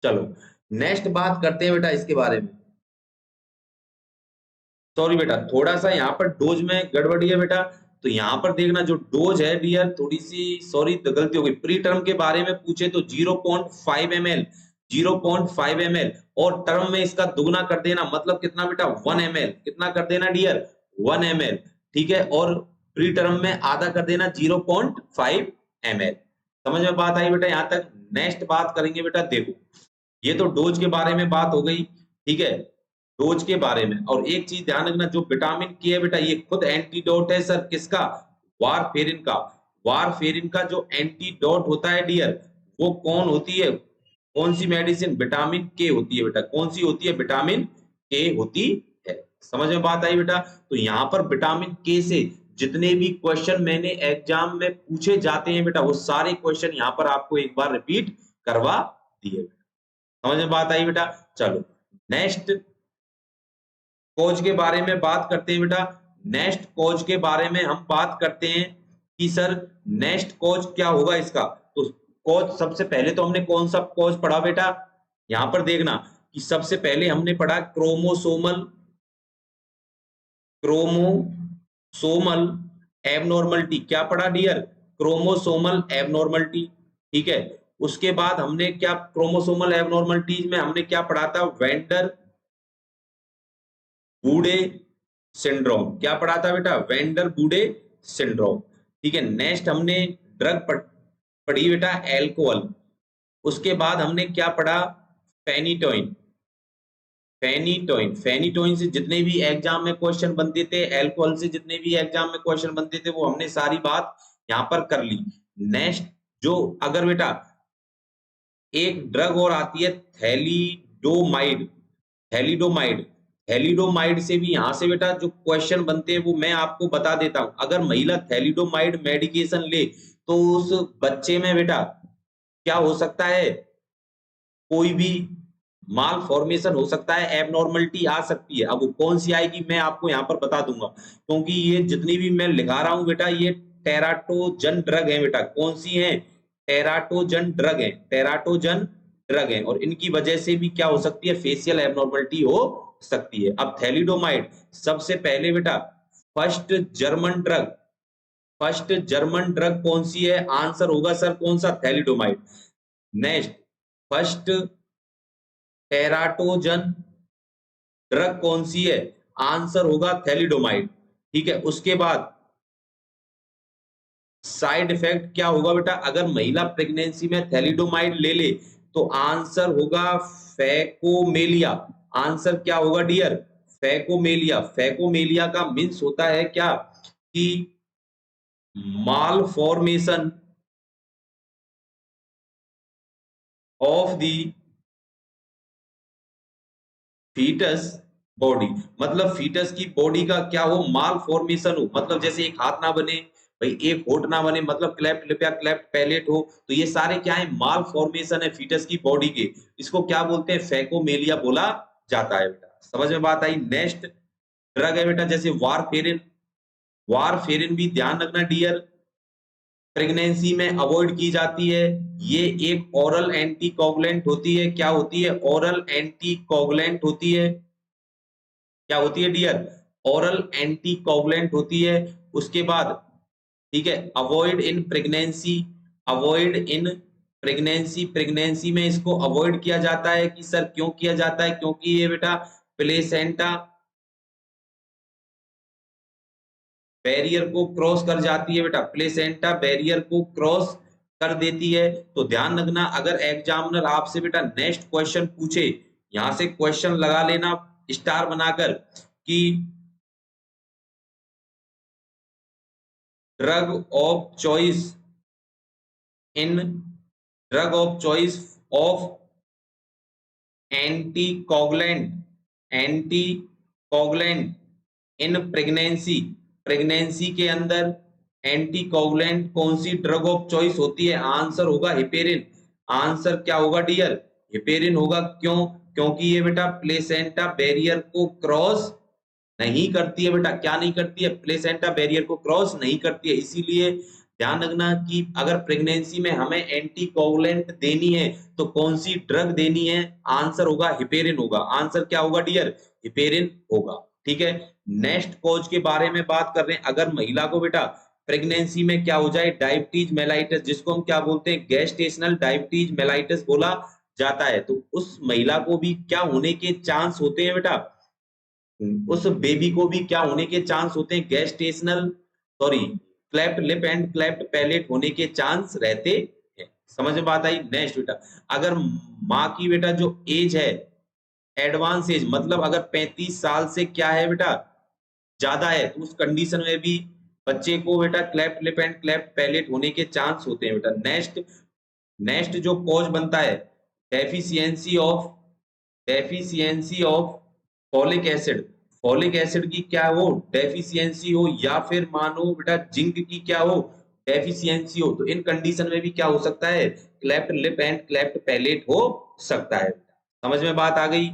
चलो नेक्स्ट बात करते हैं बेटा इसके बारे में। सॉरी बेटा, थोड़ा सा यहाँ पर डोज में गड़बड़ी है बेटा। तो यहाँ पर देखना जो डोज है डियर, थोड़ी सी सॉरी गलती हो गई। प्री टर्म के बारे में पूछे तो 0.5 ml, 0.5 ml और टर्म में इसका दुगना कर देना, मतलब कितना बेटा? 1 ml। कितना कर देना डियर? 1 ml। ठीक है, और प्री टर्म में आधा कर देना 0.5 ml। समझ में बात आई बेटा यहाँ तक? नेक्स्ट बात करेंगे बेटा, देखो ये तो डोज के बारे में बात हो गई, ठीक है, डोज के बारे में। और एक चीज ध्यान रखना, जो विटामिन के है बेटा ये खुद एंटीडोट है सर, किसका? वारफेरिन का। वारफेरिन का जो एंटीडोट होता है डियर, वो कौन होती है? कौन सी मेडिसिन? विटामिन के होती है बेटा। कौन सी होती है? विटामिन के होती है। समझ में बात आई बेटा? तो यहाँ पर विटामिन के से जितने भी क्वेश्चन मैंने एग्जाम में पूछे जाते हैं बेटा, वो सारे क्वेश्चन यहाँ पर आपको एक बार रिपीट करवा दिए। समझ में बात आई बेटा? चलो नेक्स्ट कोज के बारे में बात करते हैं बेटा। नेक्स्ट कोज के बारे में हम बात करते हैं कि सर नेक्स्ट कोज क्या होगा इसका। तो कोज सबसे पहले तो हमने कौन सा कोज पढ़ा बेटा? यहां पर देखना, कि सबसे पहले हमने पढ़ा क्रोमोसोमल एबनॉर्मलिटी। क्या पढ़ा डियर? Chromosomal abnormality. ठीक है, उसके बाद हमने क्या क्रोमोसोमल एबनॉर्मलिटीज में हमने क्या पढ़ा था? Van der Woude syndrome. क्या पढ़ा था बेटा? Van der Woude syndrome. ठीक है, नेक्स्ट हमने ड्रग पढ़ी बेटा एल्कोहल। उसके बाद हमने क्या पढ़ा? फेनिटोइन। फेनिटोइन से जितने भी एग्जाम में क्वेश्चन बनते थे, एल्कोहल से जितने भी एग्जाम में क्वेश्चन बनते थे, वो हमने सारी बात यहाँ पर कर ली। नेक्स्ट जो अगर बेटा एक ड्रग और आती है थैलिडोमाइड। थैलिडोमाइड थैलिडोमाइड से भी यहाँ से बेटा जो क्वेश्चन बनते हैं वो मैं आपको बता देता हूं। अगर महिला थैलिडोमाइड मेडिकेशन ले तो उस बच्चे में बेटा क्या हो सकता है? कोई भी माल फॉर्मेशन हो सकता है, एबनॉर्मलिटी आ सकती है। अब वो कौन सी आएगी मैं आपको यहाँ पर बता दूंगा, क्योंकि ये जितनी भी मैं लिखा रहा हूँ बेटा ये टेराटोजन ड्रग है बेटा। कौन सी है? टेराटोजन ड्रग है, टेराटोजन ड्रग है, और इनकी वजह से भी क्या हो सकती है? फेशियल एबनॉर्मलिटी हो सकती है। अब थैलिडोमाइड सबसे पहले बेटा फर्स्ट जर्मन ड्रग कौन सी है? आंसर होगा सर कौन सा? Thalidomide. Next first teratogen drug कौन सी है? आंसर होगा थैलिडोमाइड। ठीक है, उसके बाद साइड इफेक्ट क्या होगा बेटा? अगर महिला प्रेगनेंसी में थैलिडोमाइड ले ले तो आंसर होगा फैकोमेलिया। आंसर क्या होगा डियर? फैकोमेलिया। फैकोमेलिया का मीन्स होता है क्या? कि malformation of the fetus body. मतलब फीटस की बॉडी का क्या हो? माल फॉर्मेशन हो। मतलब जैसे एक हाथ ना बने भाई, एक होठ ना बने, मतलब क्लेफ्ट लिप या क्लेफ्ट पैलेट हो, तो ये सारे क्या है? माल फॉर्मेशन है फीटस की बॉडी के। इसको क्या बोलते हैं? फैकोमेलिया बोला जाता है बेटा। समझ में बात आई? नेक्स्ट ड्रग है बेटा जैसे वारफेरिन। वारफेरिन भी ध्यान रखना डियर, प्रेगनेंसी में अवॉइड की जाती है। ये एक ओरल एंटीकोगुलेंट होती है। क्या होती है? ओरल एंटीकोगुलेंट होती है। क्या होती है डियर? ओरल एंटीकोगुलेंट होती है। उसके बाद ठीक है, avoid in pregnancy. Avoid in pregnancy, pregnancy में इसको अवॉइड किया जाता है। कि सर क्यों किया जाता है? क्योंकि ये बेटा प्लेसेंटा बैरियर को क्रॉस कर जाती है बेटा। प्लेसेंटा बैरियर को क्रॉस कर देती है। तो ध्यान रखना, अगर एग्जामिनर आपसे बेटा नेक्स्ट क्वेश्चन पूछे, यहां से क्वेश्चन लगा लेना स्टार बनाकर कि drug of choice in drug of choice of anticoagulant anticoagulant in pregnancy. Pregnancy के अंदर एंटीकोगुलेंट कौन सी ड्रग ऑफ चॉइस होती है? आंसर होगा हिपेरिन। आंसर क्या होगा डियर? हिपेरिन होगा। क्यों? क्योंकि ये बेटा प्लेसेंटा बैरियर को क्रॉस नहीं करती है बेटा। क्या नहीं करती है? प्लेसेंटा बैरियर को क्रॉस नहीं करती है। इसीलिए ध्यान रखना कि अगर प्रेगनेंसी में हमें एंटीकोगुलेंट देनी है तो कौन सी ड्रग देनी है? आंसर होगा हिपेरिन होगा। आंसर क्या होगा डियर? हिपेरिन होगा। ठीक है, नेक्स्ट कॉज के बारे में बात कर रहे हैं। अगर महिला को बेटा प्रेगनेंसी में क्या हो जाए? डायबिटीज मेलाइटिस, जिसको हम क्या बोलते हैं? गेस्टेशनल डायबिटीज मेलाइटिस बोला जाता है, तो उस महिला को भी क्या होने के चांस होते हैं बेटा? उस बेबी को भी क्या होने के चांस होते हैं? Gestational sorry cleft lip and cleft palette होने के चांस रहते हैं। समझ में बात आई? नेक्स्ट बेटा, अगर माँ की बेटा जो एज है एडवांस एज, मतलब अगर 35 साल से क्या है बेटा ज्यादा है, तो उस कंडीशन में भी बच्चे को बेटा cleft lip and cleft palette होने के चांस होते हैं बेटा। नेक्स्ट नेक्स्ट जो कॉज बनता है deficiency of folic acid. Folic acid की क्या हो? डेफिशिएंसी हो, या फिर मानो बेटा जिंक की क्या हो? डेफिशिएंसी हो, तो इन कंडीशन में भी क्या हो सकता है? Cleft lip and cleft palette हो सकता है। समझ में बात आ गई?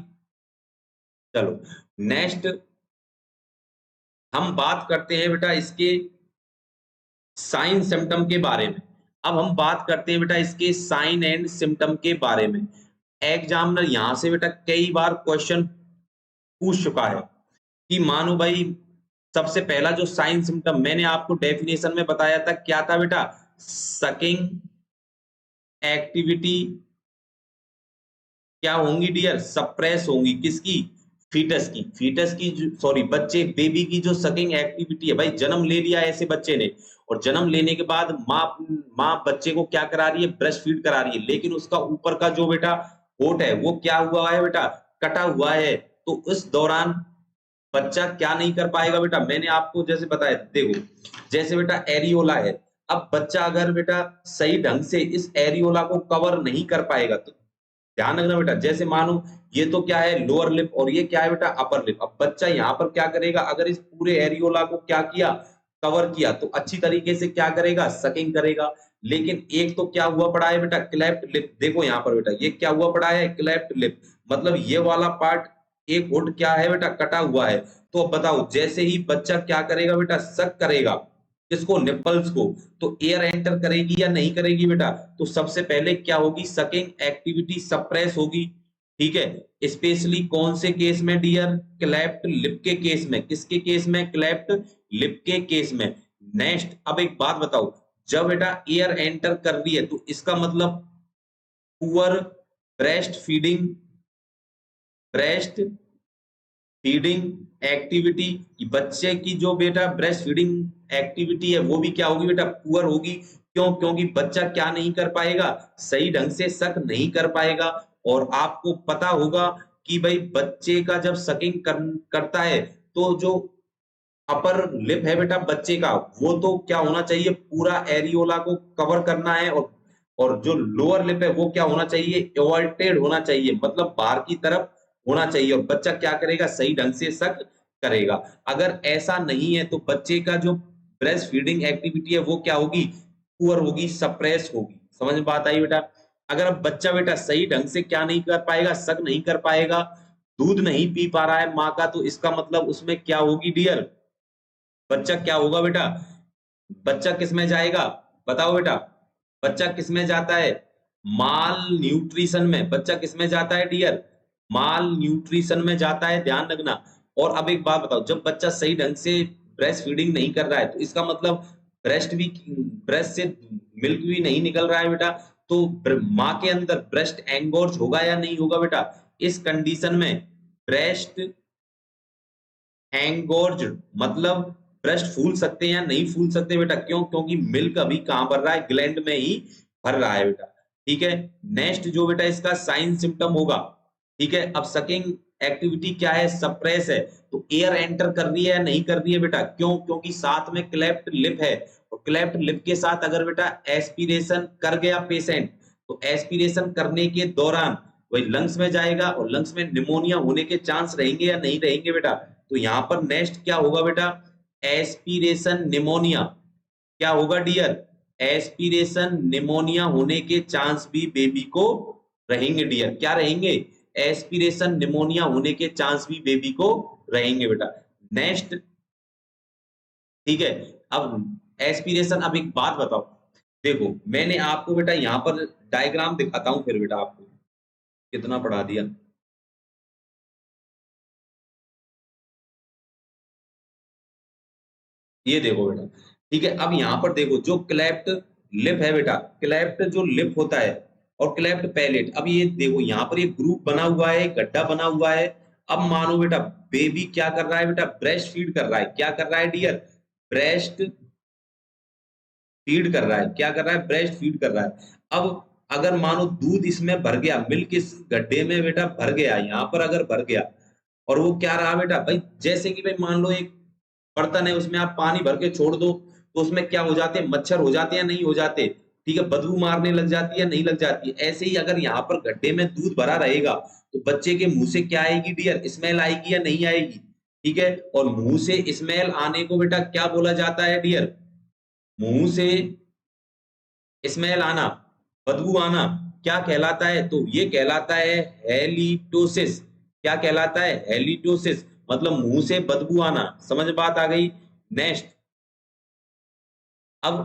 चलो नेक्स्ट हम बात करते हैं बेटा इसके साइन सिम्टम के बारे में। अब हम बात करते हैं बेटा इसके साइन एंड सिम्टम के बारे में। एग्जामिनर यहां से बेटा कई बार क्वेश्चन पूछ चुका है कि मानो भाई सबसे पहला जो साइन सिम्टम मैंने आपको डेफिनेशन में बताया था क्या था बेटा, सकिंग एक्टिविटी क्या होंगी डियर, सप्रेस होंगी, किसकी, फीटस की, फीटस की सॉरी बच्चे बेबी की जो सकिंग एक्टिविटी है, भाई जन्म ले लिया ऐसे बच्चे ने और जन्म लेने के बाद माँ बच्चे को क्या करा रही है, ब्रेस्ट फीड करा रही है, लेकिन उसका ऊपर का जो बेटा होठ है वो क्या हुआ है बेटा, कटा हुआ है। तो उस दौरान बच्चा क्या नहीं कर पाएगा बेटा, मैंने आपको जैसे बताया, देखो जैसे बेटा एरियोला है, अब बच्चा अगर बेटा सही ढंग से इस एरियोला को कवर नहीं कर पाएगा तो ध्यान रखना बेटा, जैसे मानो ये तो क्या है लोअर लिप और ये क्या है बेटा अपर लिप, अब बच्चा यहाँ पर क्या करेगा, अगर इस पूरे एरियोला को क्या किया, कवर किया, तो अच्छी तरीके से क्या करेगा, सकिंग करेगा। लेकिन एक तो क्या हुआ पड़ा है बेटा, क्लेफ्ट लिप, देखो यहाँ पर बेटा ये क्या हुआ पड़ा है, क्लेफ्ट लिप, मतलब ये वाला पार्ट एक होठ क्या है बेटा, कटा हुआ है। तो अब बताओ जैसे ही बच्चा क्या करेगा बेटा, सक करेगा किसको, निपल्स को, तो एयर एंटर करेगी या नहीं करेगी बेटा, तो सबसे पहले क्या होगी, सकिंग एक्टिविटी सप्रेस होगी। ठीक है, स्पेशली कौन से केस में डियर, क्लेफ्ट लिप के केस में, किसके केस में, क्लेफ्ट लिप के केस में। नेक्स्ट अब एक बात बताओ, जब बेटा एयर एंटर कर रही है तो इसका मतलब poor breast feeding, breast feeding activity, बच्चे की जो बेटा ब्रेस्ट फीडिंग एक्टिविटी है वो भी क्या होगी बेटा, पुअर होगी। क्यों, क्योंकि बच्चा क्या नहीं कर पाएगा, सही ढंग से सक नहीं कर पाएगा। और आपको पता होगा कि भाई बच्चे का जब सकिंग करता है तो जो अपर लिप है बेटा बच्चे का वो तो क्या होना चाहिए, पूरा एरियोला को कवर करना है, और जो लोअर लिप है वो क्या होना चाहिए, एवर्टेड होना चाहिए, मतलब बाहर की तरफ होना चाहिए, और बच्चा क्या करेगा, सही ढंग से सक करेगा। अगर ऐसा नहीं है तो बच्चे का जो ब्रेस्ट फीडिंग एक्टिविटी है वो क्या होगी, पुअर होगी, सप्रेस होगी। समझ में बात आई बेटा। अगर अब बच्चा बेटा सही ढंग से क्या नहीं कर पाएगा, सक नहीं कर पाएगा, दूध नहीं पी पा रहा है माँ का, तो इसका मतलब उसमें क्या होगी डियर, बच्चा क्या होगा बेटा, बच्चा किस में जाएगा, बताओ बेटा, बच्चा किस में जाता है, माल न्यूट्रिशन में, बच्चा किस में जाता है डियर, माल न्यूट्रिशन में जाता है, ध्यान रखना। और अब एक बात बताओ, जब बच्चा सही ढंग से ब्रेस्ट फीडिंग नहीं कर रहा है तो इसका मतलब ब्रेस्ट से मिल्क भी नहीं निकल रहा है बेटा, तो माँ के अंदर ब्रेस्ट एंगोर्ज होगा या नहीं होगा बेटा, इस कंडीशन में ब्रेस्ट एंगोर्ज मतलब ब्रेस्ट फूल सकते हैं या नहीं फूल सकते बेटा, क्यों, क्योंकि मिल्क अभी कहां भर रहा है, ग्लैंड में ही भर रहा है बेटा। ठीक है, नेक्स्ट जो बेटा इसका साइन सिम्टम होगा, ठीक है, अब सकिंग एक्टिविटी क्या है, सप्रेस है, तो एयर एंटर कर रही है या नहीं कर रही है बेटा, क्यों, क्योंकि साथ में क्लेफ्ट लिप है, और क्लेफ्ट लिप के साथ अगर बेटा एस्पिरेशन कर गया पेशेंट, तो एस्पिरेशन करने के दौरान वही लंग्स में जाएगा और लंग्स में निमोनिया होने के चांस रहेंगे या नहीं रहेंगे बेटा। तो यहां पर नेक्स्ट क्या होगा बेटा, एस्पिरेशन निमोनिया, क्या होगा डियर, एस्पिरेशन निमोनिया होने के चांस भी बेबी को रहेंगे डियर, क्या रहेंगे, एस्पिरेशन निमोनिया होने के चांस भी बेबी को रहेंगे बेटा। नेक्स्ट, ठीक है, अब एस्पिरेशन, अब एक बात बताओ, देखो मैंने आपको बेटा यहां पर डायग्राम दिखाता हूं, फिर बेटा आपको कितना पढ़ा दिया, ये देखो बेटा। ठीक है, अब यहाँ पर देखो जो क्लेफ्ट लिप है बेटा, क्लेफ्ट जो लिप होता है और क्लेफ्ट पैलेट, अब ये देखो यहाँ पर ये ग्रुप बना हुआ है, गड्ढा बना हुआ है। अब मानो बेटा बेबी क्या कर रहा है बेटा, ब्रेस्ट फीड कर रहा है, क्या कर रहा है डियर, ब्रेस्ट फीड कर रहा है, क्या कर रहा है, ब्रेस्ट फीड कर रहा है। अब अगर मानो दूध इसमें भर गया, मिल्क इस गड्ढे में बेटा भर गया, यहाँ पर अगर भर गया, और वो क्या रहा बेटा, भाई जैसे कि भाई मान लो एक बर्तन है, उसमें आप पानी भर के छोड़ दो तो उसमें क्या हो जाते हैं, मच्छर हो जाते हैं या नहीं हो जाते, ठीक है, बदबू मारने लग जाती है, नहीं लग जाती है। ऐसे ही अगर यहाँ पर गड्ढे में दूध भरा रहेगा तो बच्चे के मुंह से क्या आएगी डियर, स्मेल आएगी या नहीं आएगी, ठीक है, और मुंह से स्मेल आने को बेटा क्या बोला जाता है डियर, मुंह से स्मेल आना, बदबू आना, क्या कहलाता है, तो ये कहलाता है हेलिटोसिस, क्या कहलाता है, हेलिटोसिस, मतलब मुंह से बदबू आना। समझ बात आ गई। नेक्स्ट, अब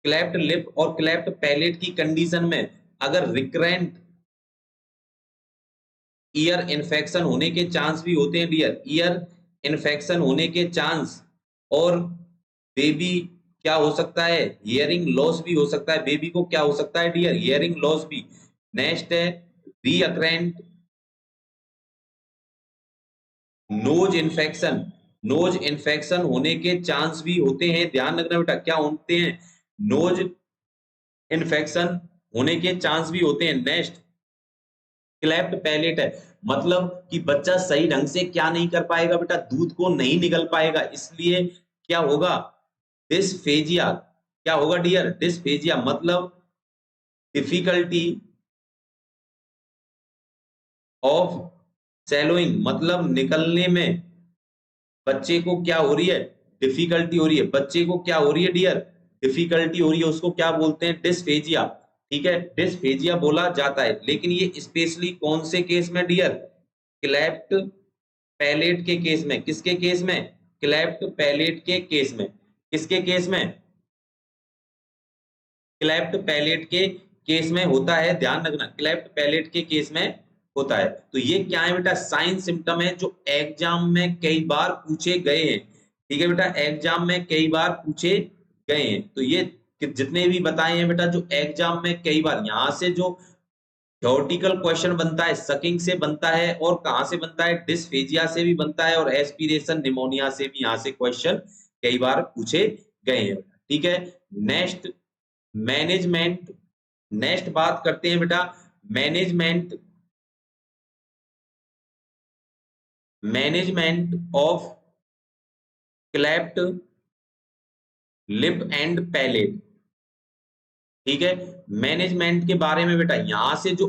क्लेफ्ट लिप और क्लेफ्ट पैलेट की कंडीशन में अगर रिकरेंट ईयर इन्फेक्शन होने के चांस भी होते हैं डियर, ईयर इन्फेक्शन होने के चांस। और बेबी क्या हो सकता है, हियरिंग लॉस भी हो सकता है, बेबी को क्या हो सकता है डियर, हियरिंग लॉस भी। नेक्स्ट है रीअकरेंट नोज इन्फेक्शन, नोज इन्फेक्शन होने के चांस भी होते हैं, ध्यान रखना बेटा, क्या होते हैं, नोज इन्फेक्शन होने के चांस भी होते हैं। नेक्स्ट क्लेफ्ट पैलेट है, मतलब कि बच्चा सही ढंग से क्या नहीं कर पाएगा बेटा, दूध को नहीं निगल पाएगा, इसलिए क्या होगा, डिस्फेजिया। क्या होगा डियर, डिस्फेजिया, मतलब डिफिकल्टी ऑफ सैलोइंग, मतलब निकलने में बच्चे को क्या हो रही है, डिफिकल्टी हो रही है, बच्चे को क्या हो रही है डियर, डिफिकल्टी हो रही है, उसको क्या बोलते हैं, डिस्फेजिया। ठीक है, डिस्फेजिया बोला जाता है, लेकिन ये स्पेशली कौन से केस में डियर, क्लेफ्ट पैलेट के केस में, किसके केस में, क्लेफ्ट पैलेट के केस में, किसके केस में, क्लेफ्ट पैलेट के केस में होता है, ध्यान रखना, क्लेफ्ट पैलेट के केस में होता है। तो ये क्या है बेटा, साइन सिम्टम है जो एग्जाम में कई बार पूछे गए हैं। ठीक है बेटा, एग्जाम में कई बार पूछे गए हैं, तो ये जितने भी बताए हैं बेटा जो एग्जाम में कई बार, यहां से जो थ्योरेटिकल क्वेश्चन बनता है, सकिंग से बनता है, और कहां से बनता है, डिस्फेजिया से भी बनता है, और एस्पिरेशन निमोनिया से भी यहां से क्वेश्चन कई बार पूछे गए हैं। ठीक है, नेक्स्ट मैनेजमेंट, नेक्स्ट बात करते हैं बेटा management, management of cleft lip and palate. ठीक है, मैनेजमेंट के बारे में बेटा, यहां से जो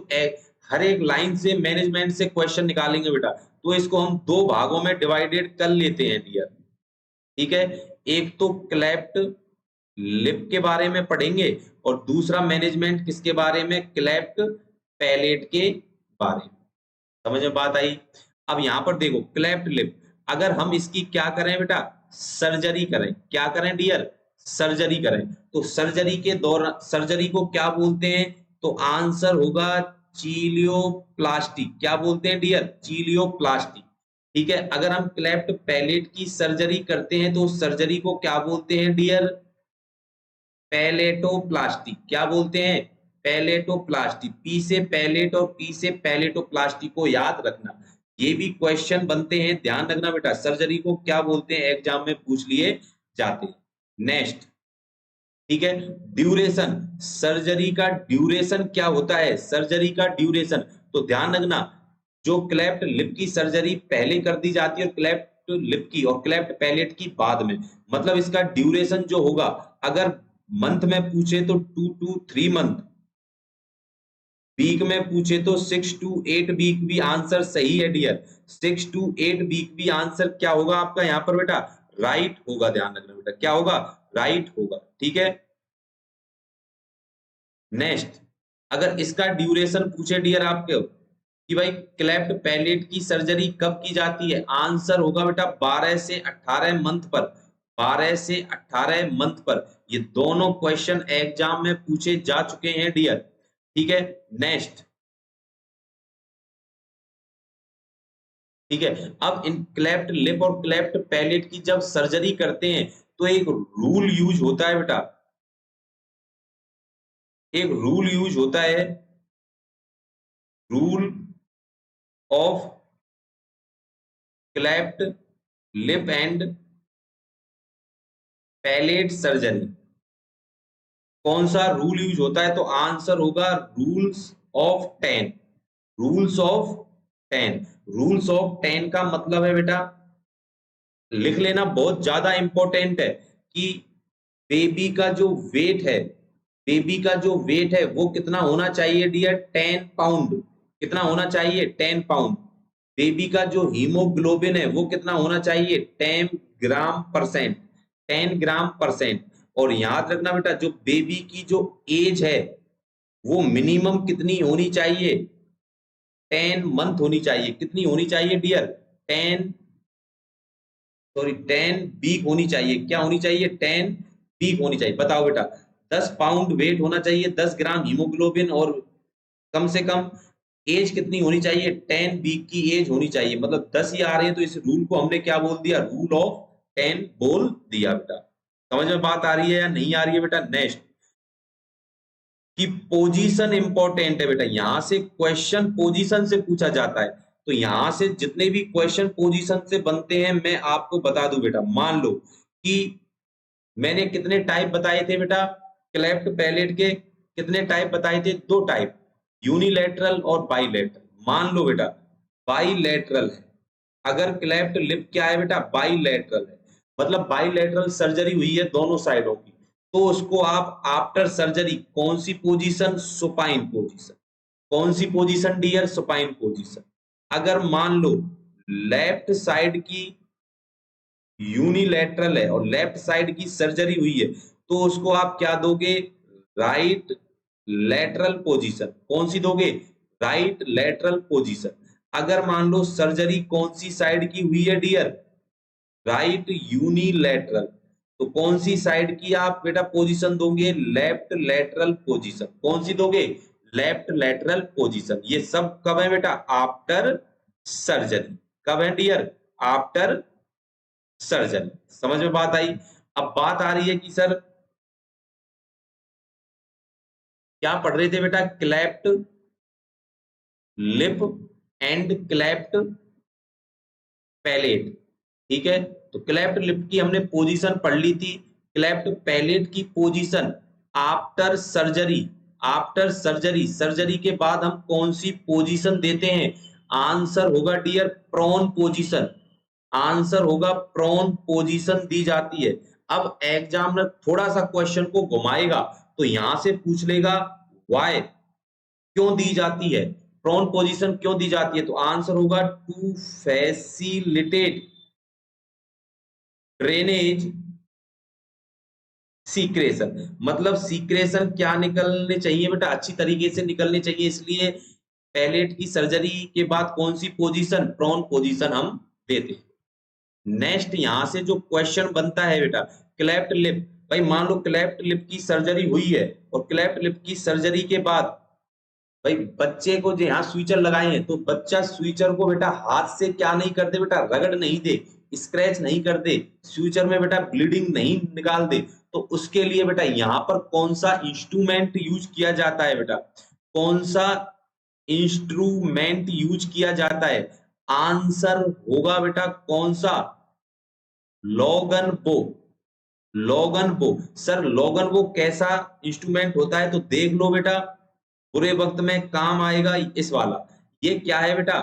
हर एक लाइन से मैनेजमेंट से क्वेश्चन निकालेंगे बेटा, तो इसको हम दो भागों में डिवाइडेड कर लेते हैं डियर। ठीक है, एक तो क्लेफ्ट लिप के बारे में पढ़ेंगे, और दूसरा मैनेजमेंट किसके बारे में, क्लेफ्ट पैलेट के बारे में। समझ में बात आई। अब यहां पर देखो क्लेफ्ट लिप, अगर हम इसकी क्या करें बेटा, सर्जरी करें, क्या करें डियर, सर्जरी करें, तो सर्जरी के दौरान, सर्जरी को क्या बोलते हैं, तो आंसर होगा चीलियोप्लास्टी। क्या बोलते हैं डियर, चीलियोप्लास्टी। ठीक है, अगर हम क्लेफ्ट पैलेट की सर्जरी करते हैं तो सर्जरी को क्या बोलते हैं डियर, पैलेटोप्लास्टी। क्या बोलते हैं, पैलेटोप्लास्टी, पी से पैलेट और पी से पैलेटोप्लास्टी को याद रखना, ये भी क्वेश्चन बनते हैं, ध्यान रखना बेटा, सर्जरी को क्या बोलते हैं एग्जाम में पूछ लिए जाते हैं। नेक्स्ट, ठीक है, ड्यूरेशन, सर्जरी का ड्यूरेशन क्या होता है, सर्जरी का ड्यूरेशन, तो ध्यान रखना, जो क्लेफ्ट लिप की सर्जरी पहले कर दी जाती है और क्लेफ्ट लिप की और क्लेफ्ट पैलेट की बाद में, मतलब इसका ड्यूरेशन जो होगा, अगर मंथ में पूछे तो 2 to 3 मंथ, वीक में पूछे तो 6 to 8 वीक भी आंसर सही है डियर, 6 to 8 वीक भी आंसर क्या होगा आपका यहाँ पर बेटा, राइट होगा, ध्यान रखना बेटा, क्या होगा, राइट होगा। ठीक है, नेक्स्ट, अगर इसका ड्यूरेशन पूछे डियर आपके कि भाई क्लेफ्ट पैलेट की सर्जरी कब की जाती है, आंसर होगा बेटा 12 से 18 मंथ पर, 12 से 18 मंथ पर, ये दोनों क्वेश्चन एग्जाम में पूछे जा चुके हैं डियर। ठीक है, नेक्स्ट, ठीक है, अब इन क्लेफ्ट लिप और क्लेफ्ट पैलेट की जब सर्जरी करते हैं तो एक रूल यूज होता है बेटा, एक रूल यूज होता है, rule of cleft lip and palate surgery. कौन सा रूल यूज होता है, तो आंसर होगा rules of 10, rules of 10, rules of 10 का मतलब है बेटा, लिख लेना, बहुत ज्यादा इंपॉर्टेंट है कि बेबी का जो वेट है, बेबी का जो वेट है वो कितना होना चाहिए डियर, 10 पाउंड, कितना होना चाहिए, 10 पाउंड। बेबी का जो हीमोग्लोबिन है वो कितना होना चाहिए, 10 ग्राम परसेंट, 10 ग्राम परसेंट। और याद रखना बेटा, जो बेबी की जो एज है वो मिनिमम कितनी होनी चाहिए, 10 मंथ होनी चाहिए, कितनी होनी चाहिए डियर, 10 सॉरी 10 वीक होनी चाहिए, क्या होनी चाहिए, 10 वीक होनी चाहिए। बताओ बेटा, 10 पाउंड वेट होना चाहिए, 10 ग्राम हीमोग्लोबिन, और कम से कम एज कितनी होनी चाहिए, 10 वीक की एज होनी चाहिए, मतलब 10 ही आ रहे हैं तो इस रूल को हमने क्या बोल दिया, रूल ऑफ 10 बोल दिया बेटा। समझ में बात आ रही है या नहीं आ रही है बेटा। नेक्स्ट कि पोजीशन इंपॉर्टेंट है बेटा, यहां से क्वेश्चन पोजीशन से पूछा जाता है, तो यहां से जितने भी क्वेश्चन पोजीशन से बनते हैं मैं आपको बता दूं बेटा। मान लो कि मैंने कितने टाइप बताए थे बेटा, क्लेफ्ट पैलेट के कितने टाइप बताए थे, 2 टाइप, यूनिलैटरल और बाईलैटरल। मान लो बेटा बाईलैटरल है, अगर क्लेफ्ट लिप क्या है बेटा, बाईलैटरल है, मतलब बाईलैटरल सर्जरी हुई है दोनों साइडों की, तो उसको आप आफ्टर सर्जरी कौन सी पोजीशन, सुपाइन पोजीशन। कौन सी पोजीशन डियर, सुपाइन पोजीशन। अगर मान लो लेफ्ट साइड की यूनिलैटरल है और लेफ्ट साइड की सर्जरी हुई है, तो उसको आप क्या दोगे, राइट लैटरल पोजीशन। कौन सी दोगे, राइट लैटरल पोजीशन। अगर मान लो सर्जरी कौन सी साइड की हुई है डियर, राइट यूनिलैटरल, तो कौन सी साइड की आप बेटा पोजीशन दोगे, लेफ्ट लैटरल पोजीशन। कौन सी दोगे, लेफ्ट लैटरल पोजीशन। ये सब कब है बेटा, आफ्टर सर्जरी। कब है डियर, आफ्टर सर्जरी। समझ में बात आई। अब बात आ रही है कि सर क्या पढ़ रहे थे बेटा, cleft lip and cleft palate. ठीक है, तो क्लेफ्ट लिप की हमने पोजीशन पढ़ ली थी, क्लेफ्ट पैलेट की position after surgery. After surgery, surgery के बाद हम कौन सी पोजीशन देते हैं, आंसर होगा डियर प्रोन पोजीशन। आंसर होगा प्रोन पोजीशन दी जाती है। अब एग्जामिनर थोड़ा सा क्वेश्चन को घुमाएगा तो यहां से पूछ लेगा व्हाई, क्यों दी जाती है, प्रोन पोजीशन क्यों दी जाती है, तो आंसर होगा टू फैसिलिटेट ड्रेनेज सीक्रेशन। मतलब सीक्रेशन क्या निकलने चाहिए बेटा, अच्छी तरीके से निकलने चाहिए, इसलिए पैलेट की सर्जरी के बाद कौन सी पोजीशन, प्रोन पोजीशन हम देते हैं। नेक्स्ट यहां से जो क्वेश्चन बनता है बेटा, क्लेफ्ट लिप। भाई मान लो क्लेफ्ट लिप की सर्जरी हुई है और क्लेफ्ट लिप की सर्जरी के बाद भाई बच्चे को जो यहाँ स्विचर लगाए हैं, तो बच्चा स्विचर को बेटा हाथ से क्या नहीं करते बेटा, रगड़ नहीं दे, स्क्रैच नहीं कर दे, स्विचर में बेटा ब्लीडिंग नहीं निकाल दे, तो उसके लिए बेटा यहाँ पर कौन सा इंस्ट्रूमेंट यूज किया जाता है बेटा, कौन सा इंस्ट्रूमेंट यूज किया जाता है, आंसर होगा बेटा कौन सा, लॉगन बो। लॉगन बो। सर लॉगन बो कैसा इंस्ट्रूमेंट होता है, तो देख लो बेटा, बुरे वक्त में काम आएगा इस वाला। ये क्या है बेटा,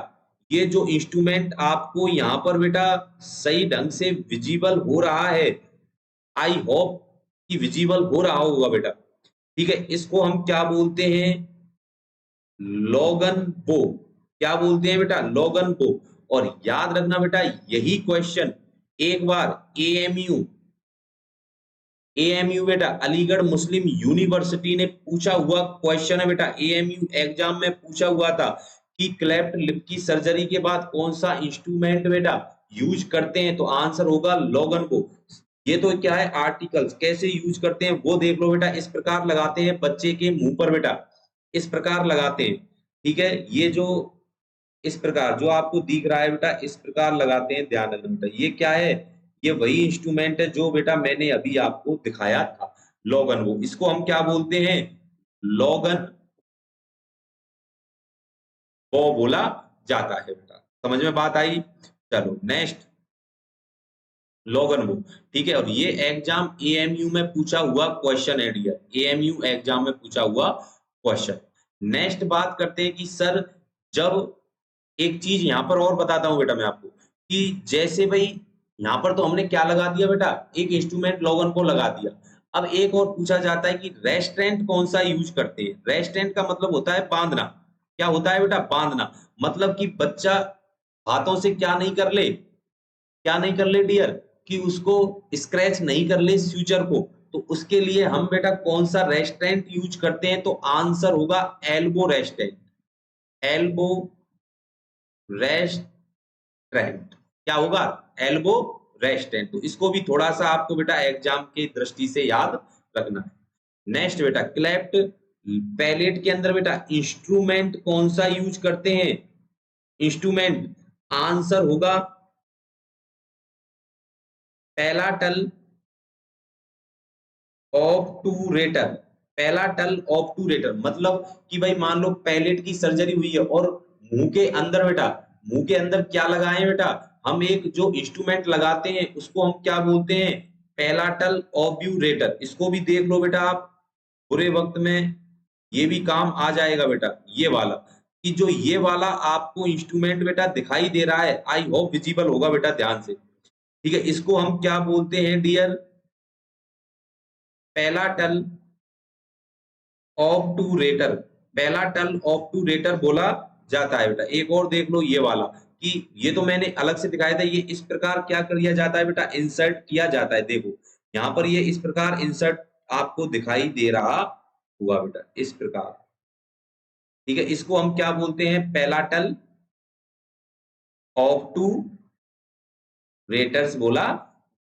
ये जो इंस्ट्रूमेंट आपको यहाँ पर बेटा सही ढंग से विजिबल हो रहा है, आई होप कि विजिबल हो रहा होगा बेटा। ठीक है, इसको हम क्या बोलते हैं, लॉगन बो। क्या बोलते हैं बेटा, लॉगन बो। और याद रखना बेटा यही क्वेश्चन एक बार एएमयू, एएमयू बेटा अलीगढ़ मुस्लिम यूनिवर्सिटी ने पूछा हुआ क्वेश्चन है बेटा, एएमयू एग्जाम में पूछा हुआ था कि क्लेफ्ट लिप की सर्जरी के बाद कौन सा इंस्ट्रूमेंट बेटा यूज करते हैं, तो आंसर होगा लॉगन को। ये तो क्या है, आर्टिकल्स कैसे यूज करते हैं वो देख लो बेटा, इस प्रकार लगाते हैं बच्चे के मुंह पर बेटा, इस प्रकार लगाते हैं। ठीक है, ये जो इस प्रकार जो आपको दिख रहा है बेटा, इस प्रकार लगाते हैं, ध्यान रखना बेटा। ये क्या है, ये वही इंस्ट्रूमेंट है जो बेटा मैंने अभी आपको दिखाया था, लॉगन वो। इसको हम क्या बोलते हैं, लॉगन वो बोला जाता है बेटा। समझ में बात आई। चलो नेक्स्ट, लॉगन वो। ठीक है, और ये एग्जाम एएमयू में पूछा हुआ क्वेश्चन है डियर, एएमयू एग्जाम में पूछा हुआ क्वेश्चन। नेक्स्ट बात करते हैं कि सर जब, एक चीज यहाँ पर और बताता हूँ बेटा मैं आपको, कि जैसे भाई यहाँ पर तो हमने क्या लगा दिया बेटा, एक इंस्ट्रूमेंट लॉगन को लगा दिया। अब एक और पूछा जाता है कि रेस्ट्रेंट कौन सा यूज करते हैं। रेस्ट्रेंट का मतलब होता है बांधना। क्या होता है बेटा, बांधना। मतलब कि बच्चा हाथों से क्या नहीं कर ले, क्या नहीं कर ले डियर, कि उसको स्क्रैच नहीं कर ले फ्यूचर को, तो उसके लिए हम बेटा कौन सा रेस्ट्रेंट यूज करते हैं, तो आंसर होगा एल्बो रेस्ट्रेंट। Elbow restaurant. क्या होगा, एल्बो रेस्ट्रेंट। तो इसको भी थोड़ा सा आपको बेटा एग्जाम की दृष्टि से याद रखना है। नेक्स्ट बेटा, क्लेफ्ट पैलेट के अंदर बेटा इंस्ट्रूमेंट कौन सा यूज करते हैं? इंस्ट्रूमेंट आंसर होगा पैलाटल ऑब्टूरेटर। पैलाटल ऑब्टूरेटर मतलब कि भाई मान लो पैलेट की सर्जरी हुई है और मुंह के अंदर बेटा, मुंह के अंदर क्या लगाए बेटा, हम एक जो इंस्ट्रूमेंट लगाते हैं उसको हम क्या बोलते हैं? पैलाटल ऑब्टूरेटर। इसको भी देख लो बेटा आप, बुरे वक्त में ये भी काम आ जाएगा बेटा। ये वाला कि जो ये वाला आपको इंस्ट्रूमेंट बेटा दिखाई दे रहा है, आई होप विजिबल होगा बेटा, ध्यान से। ठीक है, इसको हम क्या बोलते हैं डियर? पैलाटल ऑब्टूरेटर। पैलाटल ऑब्टूरेटर बोला जाता है बेटा। एक और देख लो ये वाला, कि ये तो मैंने अलग से दिखाया था, ये इस प्रकार क्या किया जाता है बेटा? इंसर्ट किया जाता है। देखो यहाँ पर ये इस प्रकार इंसर्ट आपको दिखाई दे रहा हुआ बेटा, इस प्रकार। ठीक है, इसको हम क्या बोलते हैं? पैलाटल ऑब्टूरेटर्स बोला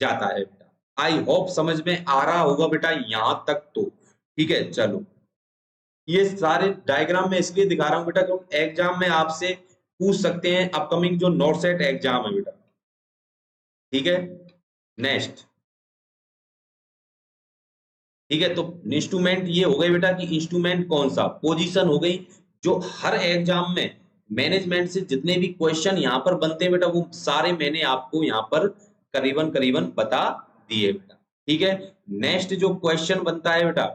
जाता है बेटा। आई होप समझ में आ रहा होगा बेटा यहां तक तो। ठीक है, चलो ये सारे डायग्राम में इसलिए दिखा रहा हूं बेटा क्योंकि एग्जाम में आपसे पूछ सकते हैं, अपकमिंग जो नॉट सेट एग्जाम है बेटा। ठीक है, नेक्स्ट। ठीक है, तो इंस्ट्रूमेंट ये हो गए बेटा कि इंस्ट्रूमेंट कौन सा, पोजीशन हो गई। जो हर एग्जाम में मैनेजमेंट से जितने भी क्वेश्चन यहाँ पर बनते हैं बेटा, वो सारे मैंने आपको यहाँ पर करीबन करीबन बता दिए बेटा। ठीक है, नेक्स्ट जो क्वेश्चन बनता है बेटा,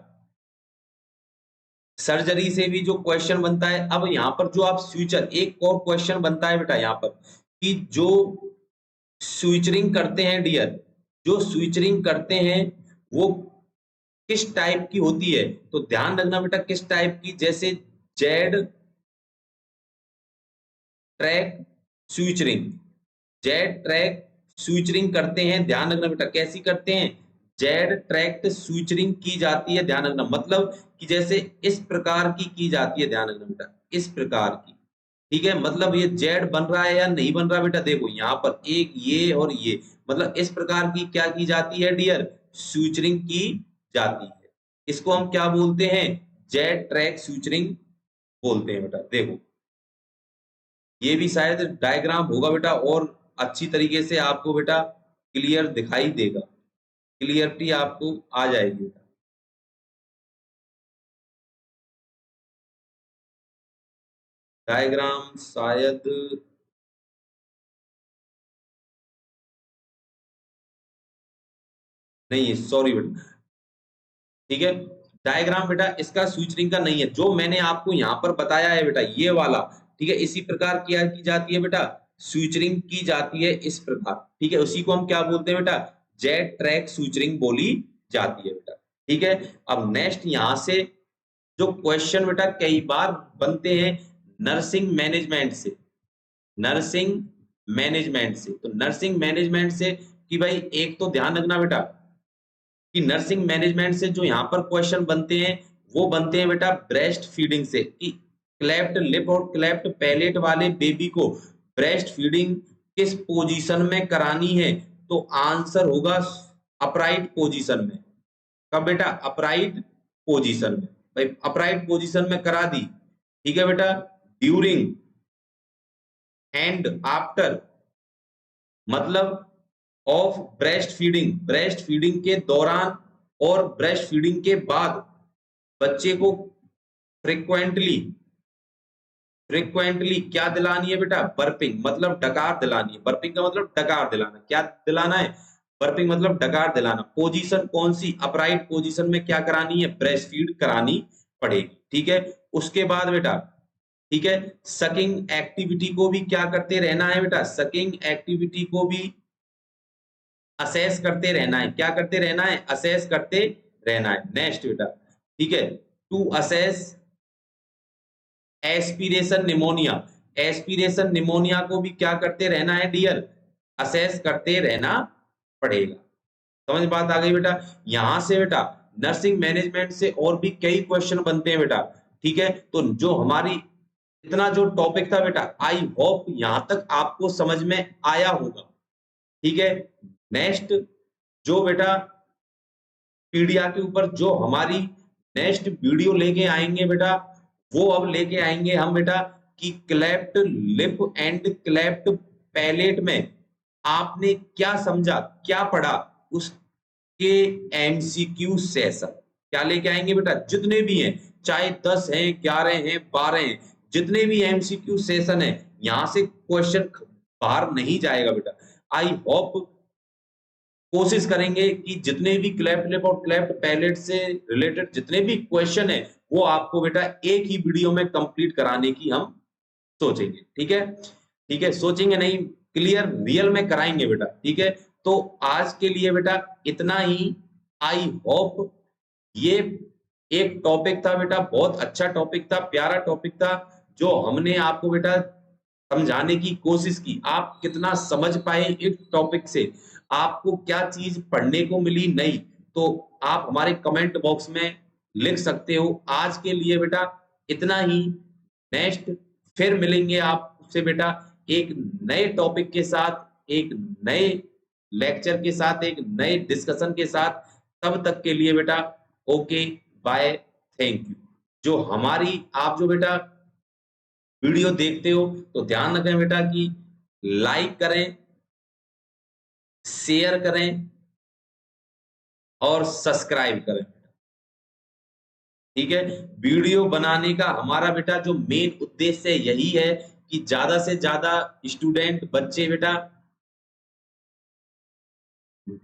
सर्जरी से भी जो क्वेश्चन बनता है। अब यहाँ पर जो आप स्विचर, एक और क्वेश्चन बनता है बेटा यहाँ पर कि जो स्विचरिंग करते हैं डियर, जो स्विचरिंग करते हैं वो किस टाइप की होती है? तो ध्यान रखना बेटा किस टाइप की, जैसे जेड ट्रैक स्विचरिंग, जेड ट्रैक स्विचरिंग करते हैं। ध्यान रखना बेटा कैसी करते हैं? जेड ट्रैक्ट स्विचरिंग की जाती है। ध्यान रखना मतलब कि जैसे इस प्रकार की जाती है। ध्यान रखना बेटा इस प्रकार की। ठीक है, मतलब ये जेड बन रहा है या नहीं बन रहा बेटा, देखो यहाँ पर एक ये और ये, मतलब इस प्रकार की क्या की जाती है डियर? स्विचरिंग की जाती है। इसको हम क्या बोलते हैं? जेड ट्रैक स्विचरिंग बोलते हैं बेटा। देखो ये भी शायद डायग्राम होगा बेटा और अच्छी तरीके से आपको बेटा क्लियर दिखाई देगा, क्लियरिटी आपको आ जाएगी बेटा। डायग्राम शायद नहीं है, सॉरी बेटा। ठीक है, डायग्राम बेटा इसका स्विचरिंग का नहीं है, जो मैंने आपको यहाँ पर बताया है बेटा ये वाला। ठीक है, इसी प्रकार क्या की जाती है बेटा? स्विचरिंग की जाती है इस प्रकार। ठीक है, उसी को हम क्या बोलते हैं बेटा? जेट ट्रैक स्विचरिंग बोली जाती है बेटा। ठीक है, अब नेक्स्ट यहाँ से जो क्वेश्चन बेटा कई बार बनते हैं नर्सिंग मैनेजमेंट से, नर्सिंग मैनेजमेंट से। तो नर्सिंग मैनेजमेंट से कि भाई एक तो ध्यान रखना बेटा कि नर्सिंग मैनेजमेंट से जो यहाँ पर क्वेश्चन बनते हैं वो बनते हैं बेटा ब्रेस्ट फीडिंग से, कि क्लेफ्ट लिप और क्लेफ्ट पैलेट वाले बेबी को ब्रेस्ट फीडिंग किस पोजीशन में करानी है? तो आंसर होगा अपराइट पोजीशन में। कब बेटा? अपराइट पोजीशन में। भाई अपराइट पोजीशन में करा दी। ठीक है बेटा, ड्यूरिंग एंड आफ्टर मतलब of breast feeding, breast feeding के दौरान और ब्रेस्ट फीडिंग के बाद बच्चे को फ्रिक्वेंटली, फ्रिक्वेंटली क्या दिलानी है बेटा? बर्पिंग मतलब डकार दिलानी है। बर्पिंग का मतलब डकार दिलाना। क्या दिलाना है? बर्पिंग मतलब डकार दिलाना। पोजीशन कौन सी? अपराइट पोजीशन में क्या करानी है? ब्रेस्ट फीड करानी पड़ेगी। ठीक है, उसके बाद बेटा ठीक है सकिंग एक्टिविटी को भी क्या करते रहना है बेटा? सकिंग एक्टिविटी को भी असेस करते रहना है। क्या करते रहना है? असेस करते रहना है। नेक्स्ट बेटा ठीक है, to assess aspiration pneumonia, aspiration pneumonia को भी क्या करते रहना है डियर? असेस करते रहना पड़ेगा। समझ बात आ गई बेटा? यहां से बेटा नर्सिंग मैनेजमेंट से और भी कई क्वेश्चन बनते हैं बेटा। ठीक है, तो जो हमारी इतना जो टॉपिक था बेटा, आई होप यहां तक आपको समझ में आया होगा। ठीक है, नेक्स्ट जो बेटा पीडिया के ऊपर जो हमारी नेक्स्ट वीडियो लेके आएंगे बेटा, वो अब लेके आएंगे हम बेटा कि cleft lip and cleft palette में आपने क्या समझा, क्या पढ़ा, उसके एमसीक्यू सेशन क्या लेके आएंगे बेटा, जितने भी हैं, चाहे 10 हैं, 11 हैं, 12 हैं, जितने भी एमसीक्यू सेशन है, यहां से क्वेश्चन बाहर नहीं जाएगा बेटा। आई होप कोशिश करेंगे कि जितने भी क्लेफ्ट लिप और क्लेफ्ट पैलेट से रिलेटेड जितने भी क्वेश्चन है, वो आपको बेटा एक ही वीडियो में कंप्लीट कराने की हम सोचेंगे। ठीक है, ठीक है, सोचेंगे नहीं, क्लियर रियल में कराएंगे बेटा। ठीक है, तो आज के लिए बेटा इतना ही। आई होप ये एक टॉपिक था बेटा, बहुत अच्छा टॉपिक था, प्यारा टॉपिक था, जो हमने आपको बेटा समझाने की कोशिश की। आप कितना समझ पाए इस टॉपिक से, आपको क्या चीज पढ़ने को मिली नहीं, तो आप हमारे कमेंट बॉक्स में लिख सकते हो। आज के लिए बेटा इतना ही। नेक्स्ट फिर मिलेंगे आपसे बेटा एक नए टॉपिक के साथ, एक नए लेक्चर के साथ, एक नए डिस्कशन के साथ। तब तक के लिए बेटा ओके, बाय, थैंक यू। जो हमारी आप जो बेटा वीडियो देखते हो तो ध्यान रखें बेटा कि लाइक करें, शेयर करें और सब्सक्राइब करें। ठीक है, वीडियो बनाने का हमारा बेटा जो मेन उद्देश्य यही है कि ज्यादा से ज्यादा स्टूडेंट, बच्चे बेटा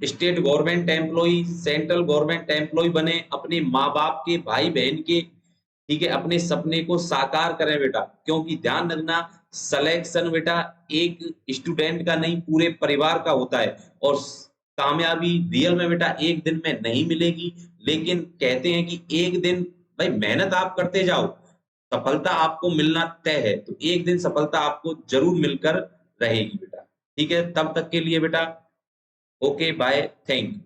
state government employ, central government employ बने, अपने माँ बाप के, भाई बहन के, ठीक है, अपने सपने को साकार करें बेटा। क्योंकि ध्यान रखना, सिलेक्शन बेटा एक स्टूडेंट का नहीं, पूरे परिवार का होता है। और कामयाबी रियल में बेटा एक दिन में नहीं मिलेगी, लेकिन कहते हैं कि एक दिन, भाई मेहनत आप करते जाओ, सफलता आपको मिलना तय है। तो एक दिन सफलता आपको जरूर मिलकर रहेगी बेटा। ठीक है, तब तक के लिए बेटा ओके, बाय, थैंक यू।